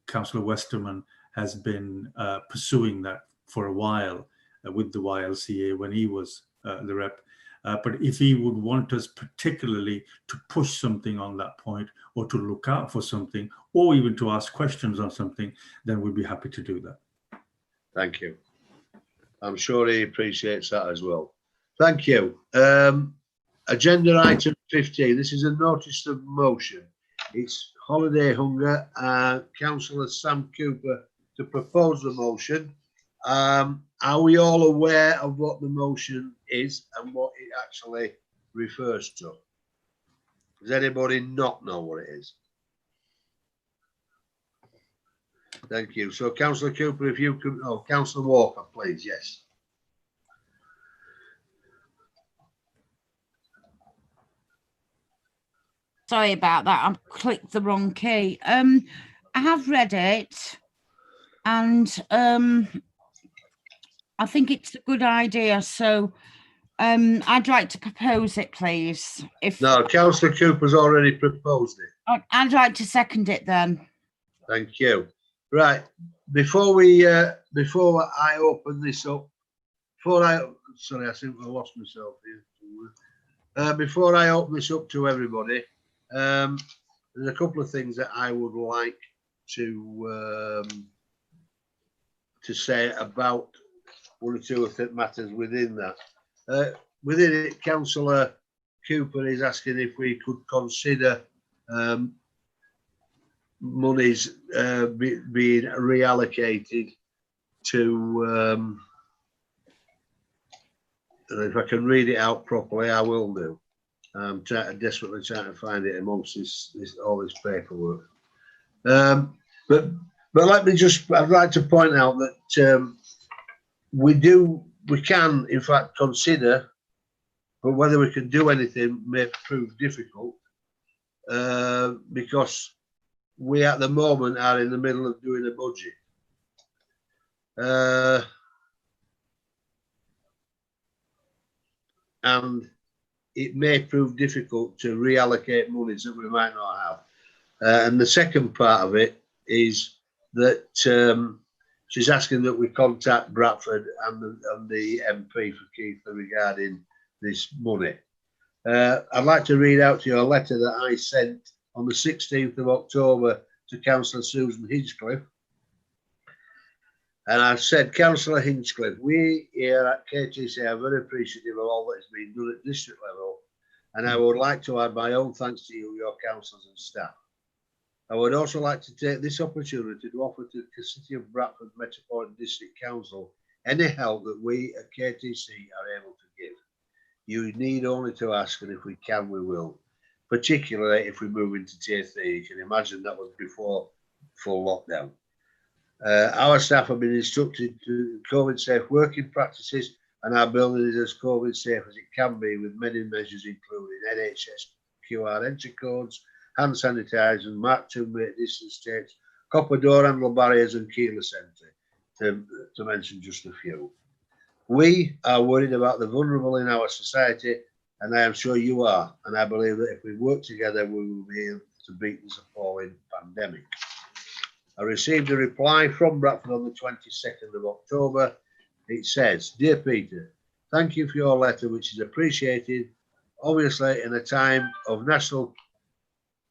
Councillor Westerman has been pursuing that for a while with the YLCA when he was the rep. But if he would want us particularly to push something on that point, or to look out for something, or even to ask questions on something, then we'd be happy to do that. Thank you. I'm sure he appreciates that as well. Thank you. Agenda item 15. This is a notice of motion. It's holiday hunger. Councillor Sam Cooper to propose the motion. Are we all aware of what the motion is and what it actually refers to? Does anybody not know what it is? Thank you. So, Councillor Cooper, if you could, Councillor Walker, please, yes. Sorry about that. I've clicked the wrong key. I have read it, and I think it's a good idea. So I'd like to propose it, please. No, Councillor Cooper's already proposed it. I'd like to second it then. Thank you. Right, before I open this up, sorry, I think I lost myself here. Before I open this up to everybody, there's a couple of things that I would like to say about one or two of the matters within that. Within it, Councillor Cooper is asking if we could consider monies being reallocated to, and if I can read it out properly, I will do. I'm desperately trying to find it amongst all this paperwork. But let me I'd like to point out that we can in fact consider, but whether we can do anything may prove difficult, because we at the moment are in the middle of doing a budget. And it may prove difficult to reallocate monies that we might not have. And the second part of it is that she's asking that we contact Bradford and the MP for Keighley regarding this money. I'd like to read out to you a letter that I sent on the 16th of October to Councillor Susan Hinchcliffe. And I've said, Councillor Hinchcliffe, we here at KTC are very appreciative of all that has been done at district level. And I would like to add my own thanks to you, your councillors and staff. I would also like to take this opportunity to offer to the City of Bradford Metropolitan District Council any help that we at KTC are able to give. You need only to ask, and if we can, we will. Particularly if we move into tier 3. You can imagine that was before full lockdown. Our staff have been instructed to COVID-safe working practices, and our building is as COVID-safe as it can be, with many measures including NHS QR entry codes, hand sanitisers, Mark 2 metre distance tapes, copper door handle barriers, and keyless entry, to mention just a few. We are worried about the vulnerable in our society, and I am sure you are. And I believe that if we work together, we will be able to beat this appalling pandemic. I received a reply from Bradford on the 22nd of October. It says, "Dear Peter, thank you for your letter, which is appreciated. Obviously, in a time of national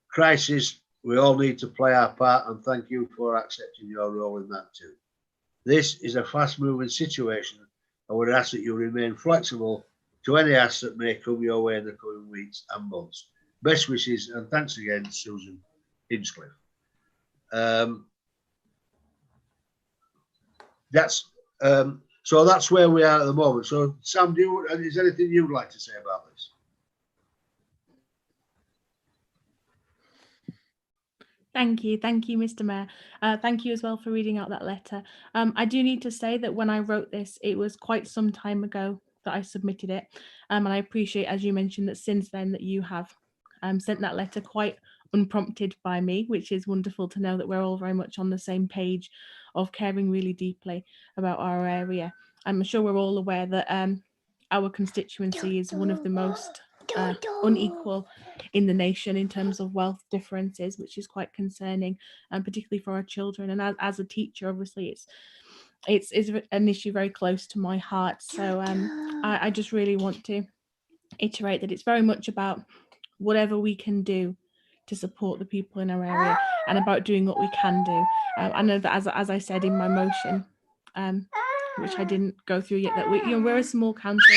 crisis, we all need to play our part, and thank you for accepting your role in that too. This is a fast-moving situation. I would ask that you remain flexible to any asks that may come your way in the coming weeks and months. Best wishes, and thanks again, Susan Hinchcliffe." So that's where we are at the moment. So Sam, is there anything you'd like to say about this? Thank you, Mr. Mayor. Thank you as well for reading out that letter. I do need to say that when I wrote this, it was quite some time ago that I submitted it, and I appreciate, as you mentioned, that since then that you have sent that letter quite unprompted by me, which is wonderful to know that we're all very much on the same page of caring really deeply about our area. I'm sure we're all aware that our constituency is one of the most unequal in the nation in terms of wealth differences, which is quite concerning, and particularly for our children. And as a teacher, obviously, it's an issue very close to my heart. So I just really want to iterate that it's very much about whatever we can do to support the people in our area, and about doing what we can do. I know that as I said in my motion, which I didn't go through yet, that we're a small council.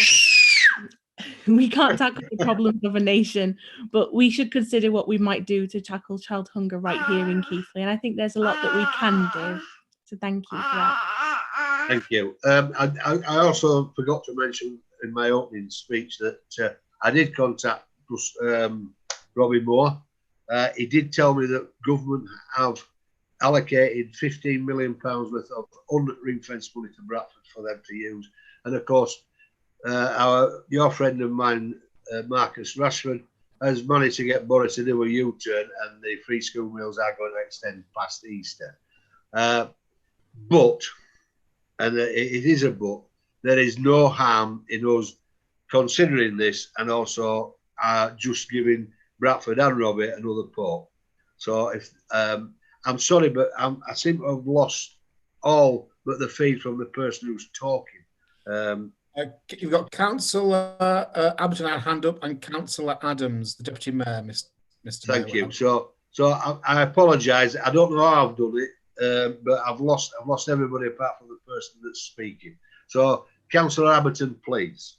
We can't tackle the problems of a nation, but we should consider what we might do to tackle child hunger right here in Keighley. And I think there's a lot that we can do. So thank you for that. Thank you. I also forgot to mention in my opening speech that I did contact Robbie Moore. He did tell me that government have allocated £15 million worth of ring-fenced money to Bradford for them to use. And of course, your friend of mine, Marcus Rashford, has managed to get Boris to do a U-turn, and the free school meals are going to extend past Easter. But, and it is a but, there is no harm in us considering this, and also just giving Bradford and Robbie another pot. So if I'm sorry, but I seem to have lost all but the feed from the person who's talking. You've got Councillor Abberton had hand up, and Councillor Adams, the Deputy Mayor, Mr. Thank Mayor. you. So I apologise. I don't know how I've done it, but I've lost everybody apart from the person that's speaking. So Councillor Abberton, please.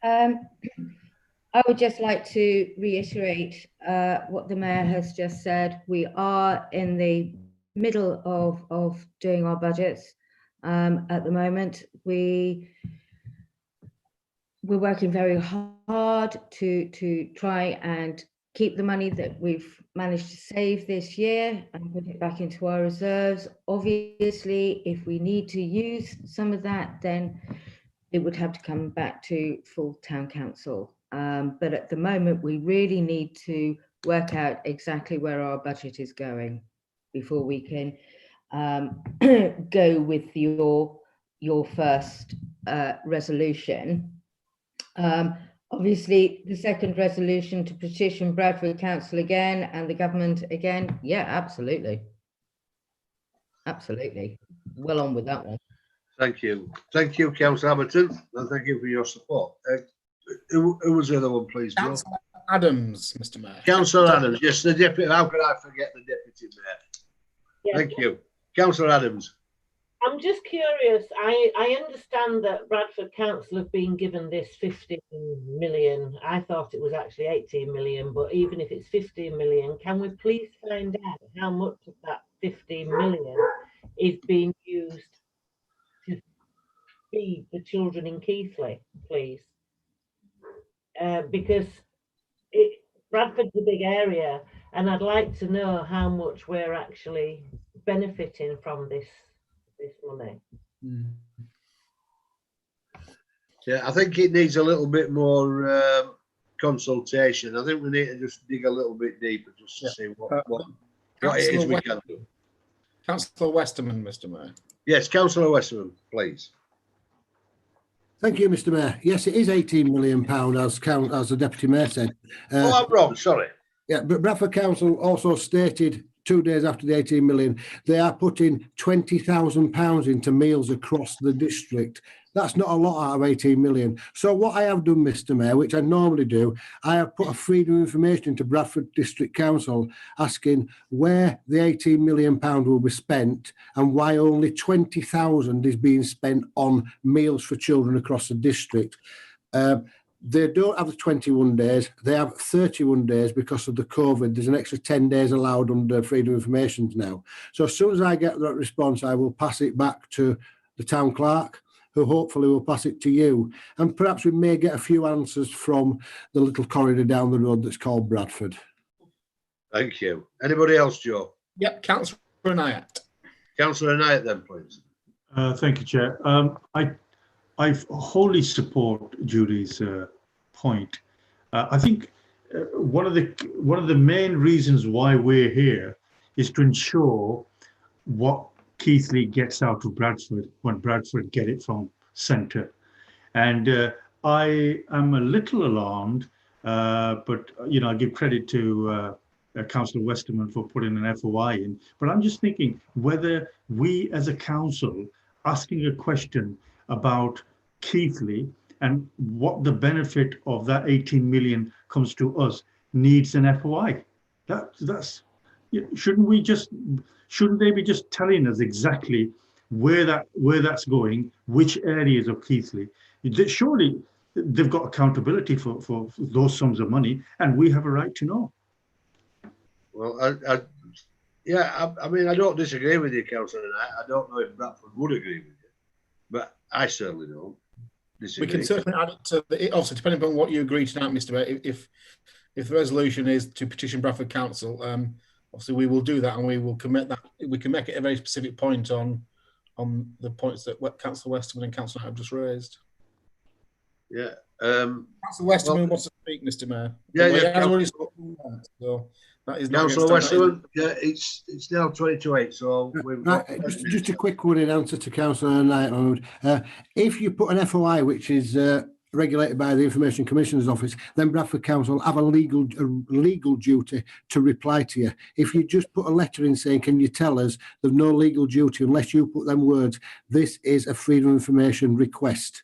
I would just like to reiterate what the Mayor has just said. We are in the middle of doing our budgets at the moment. We're working very hard to try and keep the money that we've managed to save this year and put it back into our reserves. Obviously, if we need to use some of that, then it would have to come back to full town council. But at the moment, we really need to work out exactly where our budget is going before we can go with your first resolution. Obviously, the second resolution to petition Bradford Council again and the government again. Yeah, absolutely. Absolutely. Well on with that one. Thank you. Thank you, Councillor Abberton, and thank you for your support. Who was the other one, please, Bill? Councillor Adams, Mr. Mayor. Councillor Adams, yes, the deputy. How could I forget the deputy mayor? Yes. Thank you. Councillor Adams. I'm just curious. I understand that Bradford Council have been given this 15 million. I thought it was actually 18 million, but even if it's 15 million, can we please find out how much of that 15 million is being used to feed the children in Keighley, please? Because Bradford's a big area, and I'd like to know how much we're actually benefiting from this money. Yeah, I think it needs a little bit more consultation. I think we need to just dig a little bit deeper just to see what it is we can do. Councillor Westerman, Mr. Mayor. Yes, Councillor Westerman, please. Thank you, Mr. Mayor. Yes, it is £18 million, as the Deputy Mayor said. Oh, I'm wrong, sorry. Yeah, but Bradford Council also stated 2 days after the 18 million, they are putting £20,000 into meals across the district. That's not a lot out of 18 million. So what I have done, Mr. Mayor, which I normally do, I have put a freedom of information into Bradford District Council asking where the 18 million pound will be spent and why only 20,000 is being spent on meals for children across the district. They don't have the 21 days, they have 31 days because of the COVID. There's an extra 10 days allowed under freedom of information now. So as soon as I get that response, I will pass it back to the town clerk, who hopefully will pass it to you. And perhaps we may get a few answers from the little corridor down the road that's called Bradford. Thank you. Anybody else, Joe? Yep, Councillor Nyatt. Councillor Nyatt then, please. Thank you, Chair. I wholly support Julie's point. I think one of the main reasons why we're here is to ensure what Keighley gets out of Bradford when Bradford get it from centre. And I am a little alarmed, but I give credit to Councillor Westerman for putting an FOI in. But I'm just thinking whether we as a council asking a question about Keighley and what the benefit of that 18 million comes to us needs an FOI. Shouldn't they be just telling us exactly where that's going, which areas of Keighley? Surely they've got accountability for those sums of money, and we have a right to know. Well, I mean, I don't disagree with you, Councillor Knight. I don't know if Bradford would agree with you, but I certainly don't disagree. We can certainly add it to the, obviously, depending on what you agree tonight, Mr. Mayor. If the resolution is to petition Bradford Council, obviously we will do that, and we will commit that. We can make it a very specific point on the points that Councillor Westerman and Councillor Knight have just raised. Yeah. Councillor Westerman wants to speak, Mr. Mayor. So that is Councillor Westerman. Yeah, it's now 20 to 8. So just a quick one in answer to Councillor Knight. If you put an FOI, which is regulated by the Information Commissioner's Office, then Bradford Council have a legal duty to reply to you. If you just put a letter in saying, can you tell us, there's no legal duty unless you put them words, this is a freedom of information request.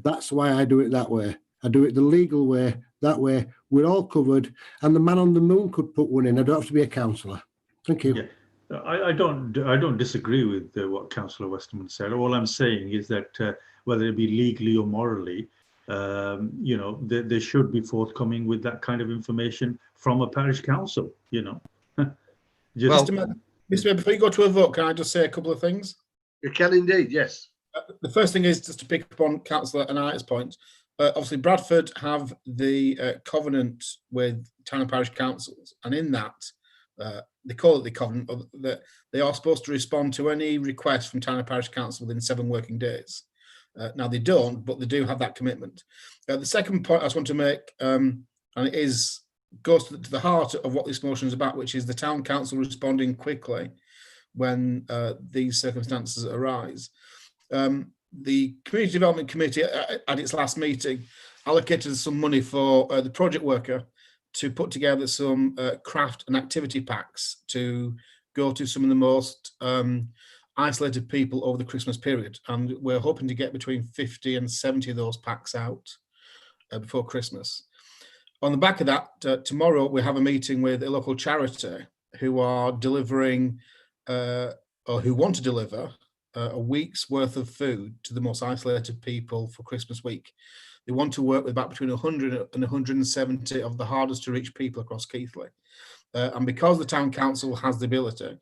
That's why I do it that way. I do it the legal way. That way we're all covered, and the man on the moon could put one in. I don't have to be a councillor. Thank you. Yeah. I don't disagree with what Councillor Westerman said. All I'm saying is that whether it be legally or morally, they should be forthcoming with that kind of information from a parish council. Mr. Mayor, before you go to a vote, can I just say a couple of things? You can indeed, yes. The first thing is just to pick up on Councillor Anai's point. Obviously, Bradford have the covenant with town and parish councils, and in that, they call it the covenant, that they are supposed to respond to any request from town and parish council within 7 working days. Now they don't, but they do have that commitment. The second point I just want to make, and it goes to the heart of what this motion is about, which is the town council responding quickly when these circumstances arise. The Community Development Committee at its last meeting allocated some money for the project worker to put together some craft and activity packs to go to some of the most isolated people over the Christmas period, and we're hoping to get between 50 and 70 of those packs out before Christmas. On the back of that, tomorrow we have a meeting with a local charity who are delivering, or who want to deliver, a week's worth of food to the most isolated people for Christmas week. They want to work with about between 100 and 170 of the hardest to reach people across Keighley. And because the town council has the ability,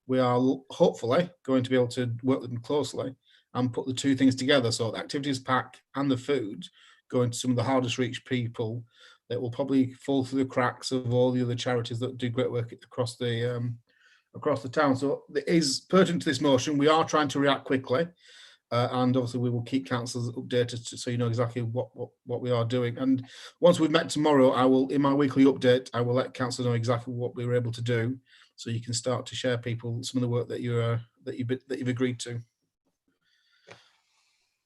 we are hopefully going to be able to work with them closely and put the two things together. So the activities pack and the food going to some of the hardest reached people that will probably fall through the cracks of all the other charities that do great work across the town. So it is pertinent to this motion. We are trying to react quickly, and obviously we will keep councillors updated so you know exactly what we are doing. And once we've met tomorrow, I will, in my weekly update, I will let councillors know exactly what we were able to do, so you can start to share people some of the work that you've agreed to.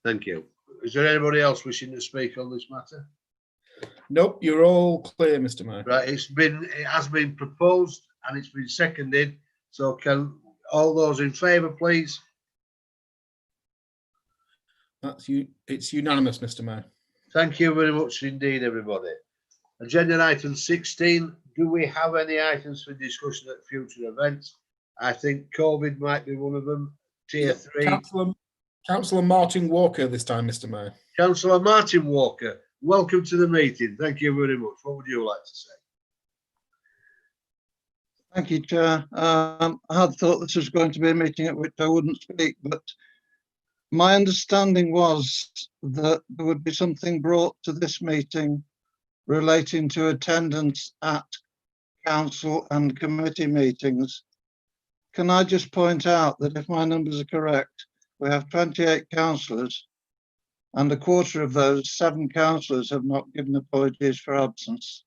Thank you. Is there anybody else wishing to speak on this matter? Nope, you're all clear, Mr. Mayor. Right, it has been proposed and it's been seconded. So can all those in favour, please? It's unanimous, Mr. Mayor. Thank you very much indeed, everybody. Agenda item 16. Do we have any items for discussion at future events? I think COVID might be one of them. Tier 3. Councillor Martin Walker this time, Mr. Mayor. Councillor Martin Walker, welcome to the meeting. Thank you very much. What would you like to say? Thank you, Chair. I had thought this was going to be a meeting at which I wouldn't speak, but my understanding was that there would be something brought to this meeting relating to attendance at council and committee meetings. Can I just point out that if my numbers are correct, we have 28 councillors, and a quarter of those, 7 councillors, have not given apologies for absence.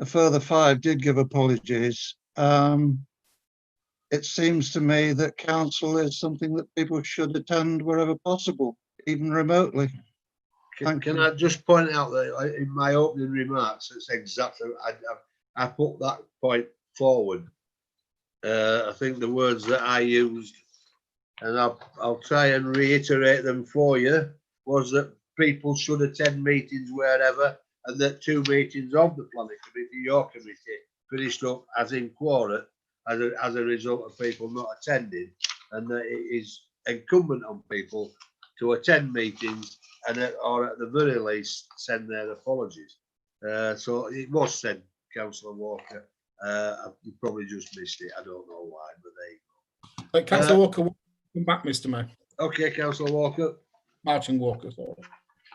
A further 5 did give apologies. It seems to me that council is something that people should attend wherever possible, even remotely. Can I just point out that in my opening remarks, it's exactly, I put that point forward. I think the words that I used, and I'll try and reiterate them for you, was that people should attend meetings wherever, and that 2 meetings of the planning committee, your committee, finished up as in quorum as a result of people not attending, and that it is incumbent on people to attend meetings and or at the very least send their apologies. So it was said, Councillor Walker. You probably just missed it. I don't know why, but there you go. Councillor Walker, welcome back, Mr. Mayor. Okay, Councillor Walker. Martin Walker, sorry.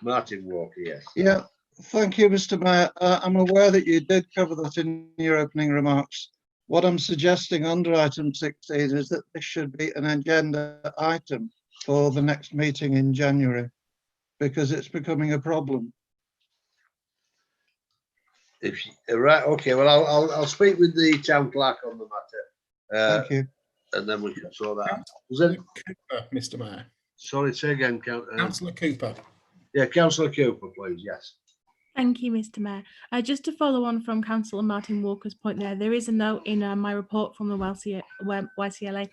Martin Walker, yes. Yeah, thank you, Mr. Mayor. I'm aware that you did cover that in your opening remarks. What I'm suggesting under item 16 is that this should be an agenda item for the next meeting in January, because it's becoming a problem. Right, okay. Well, I'll speak with the town clerk on the matter. Thank you. And then we can sort that out. Cooper, Mr. Mayor. Sorry, say again, Councillor Cooper. Yeah, Councillor Cooper, please. Yes. Thank you, Mr. Mayor. Just to follow on from Councillor Martin Walker's point there is a note in my report from the YCLA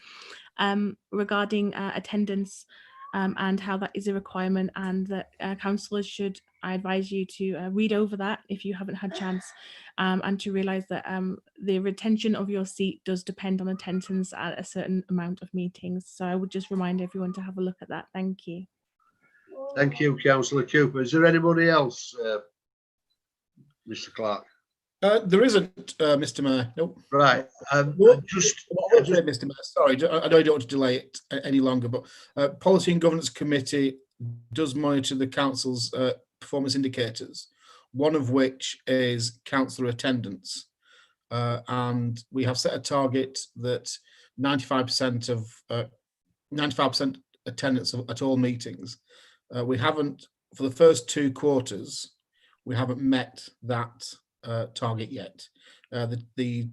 regarding attendance and how that is a requirement, and that councillors should, I advise you to read over that if you haven't had a chance, and to realise that the retention of your seat does depend on attendance at a certain amount of meetings. So I would just remind everyone to have a look at that. Thank you. Thank you, Councillor Cooper. Is there anybody else, Mr. Clark? There isn't, Mr. Mayor. Nope. Right. Just Mr. Mayor, sorry, I know you don't want to delay it any longer, but Policy and Governance Committee does monitor the council's performance indicators, one of which is councillor attendance. And we have set a target that 95% of 95% attendance at all meetings. We haven't, for the first 2 quarters, we haven't met that target yet. The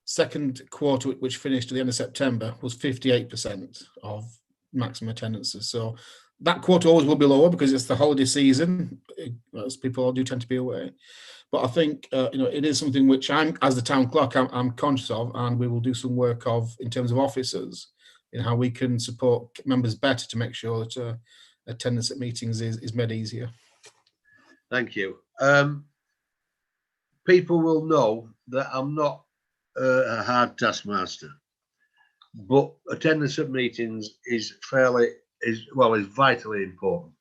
second quarter, which finished at the end of September, was 58% of maximum attendances. So that quarter always will be lower because it's the holiday season, as people do tend to be away. But I think it is something which I'm, as the town clerk, I'm conscious of, and we will do some work of in terms of officers, in how we can support members better to make sure that attendance at meetings is made easier. Thank you. people will know that I'm not a hard taskmaster, but attendance at meetings is vitally important.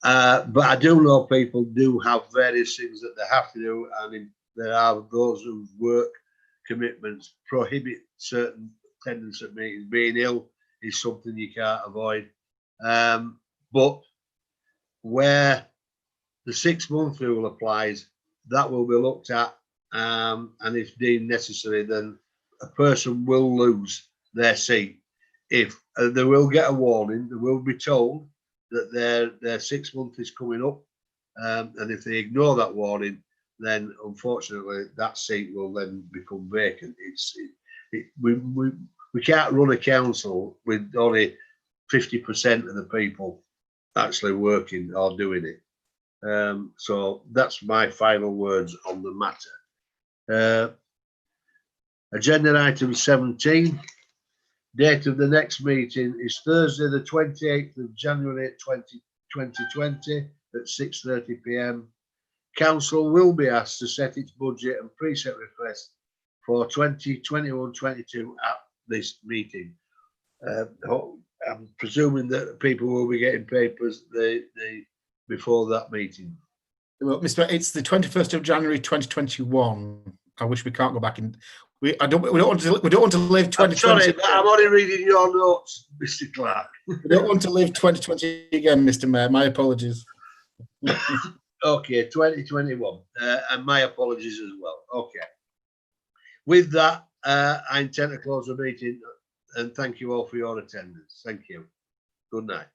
But I do know people do have various things that they have to do, and there are those whose work commitments prohibit certain attendance at meetings. Being ill is something you can't avoid. But where the 6-month rule applies, that will be looked at, and if deemed necessary, then a person will lose their seat. If they will get a warning, they will be told that their 6 month is coming up, and if they ignore that warning, then unfortunately that seat will then become vacant. We can't run a council with only 50% of the people actually working or doing it. So that's my final words on the matter. Agenda item 17. Date of the next meeting is Thursday, the 28th of January 2020 at 6:30 p.m. Council will be asked to set its budget and preset request for 2021-22 at this meeting. I'm presuming that people will be getting papers before that meeting. Well, it's the 21st of January 2021. I wish we can't go back in. We don't want to live 2020. I'm sorry, but I'm only reading your notes, Mr. Clark. We don't want to live 2020 again, Mr. Mayor. My apologies. Okay, 2021, and my apologies as well. Okay. With that, I intend to close the meeting, and thank you all for your attendance. Thank you. Good night.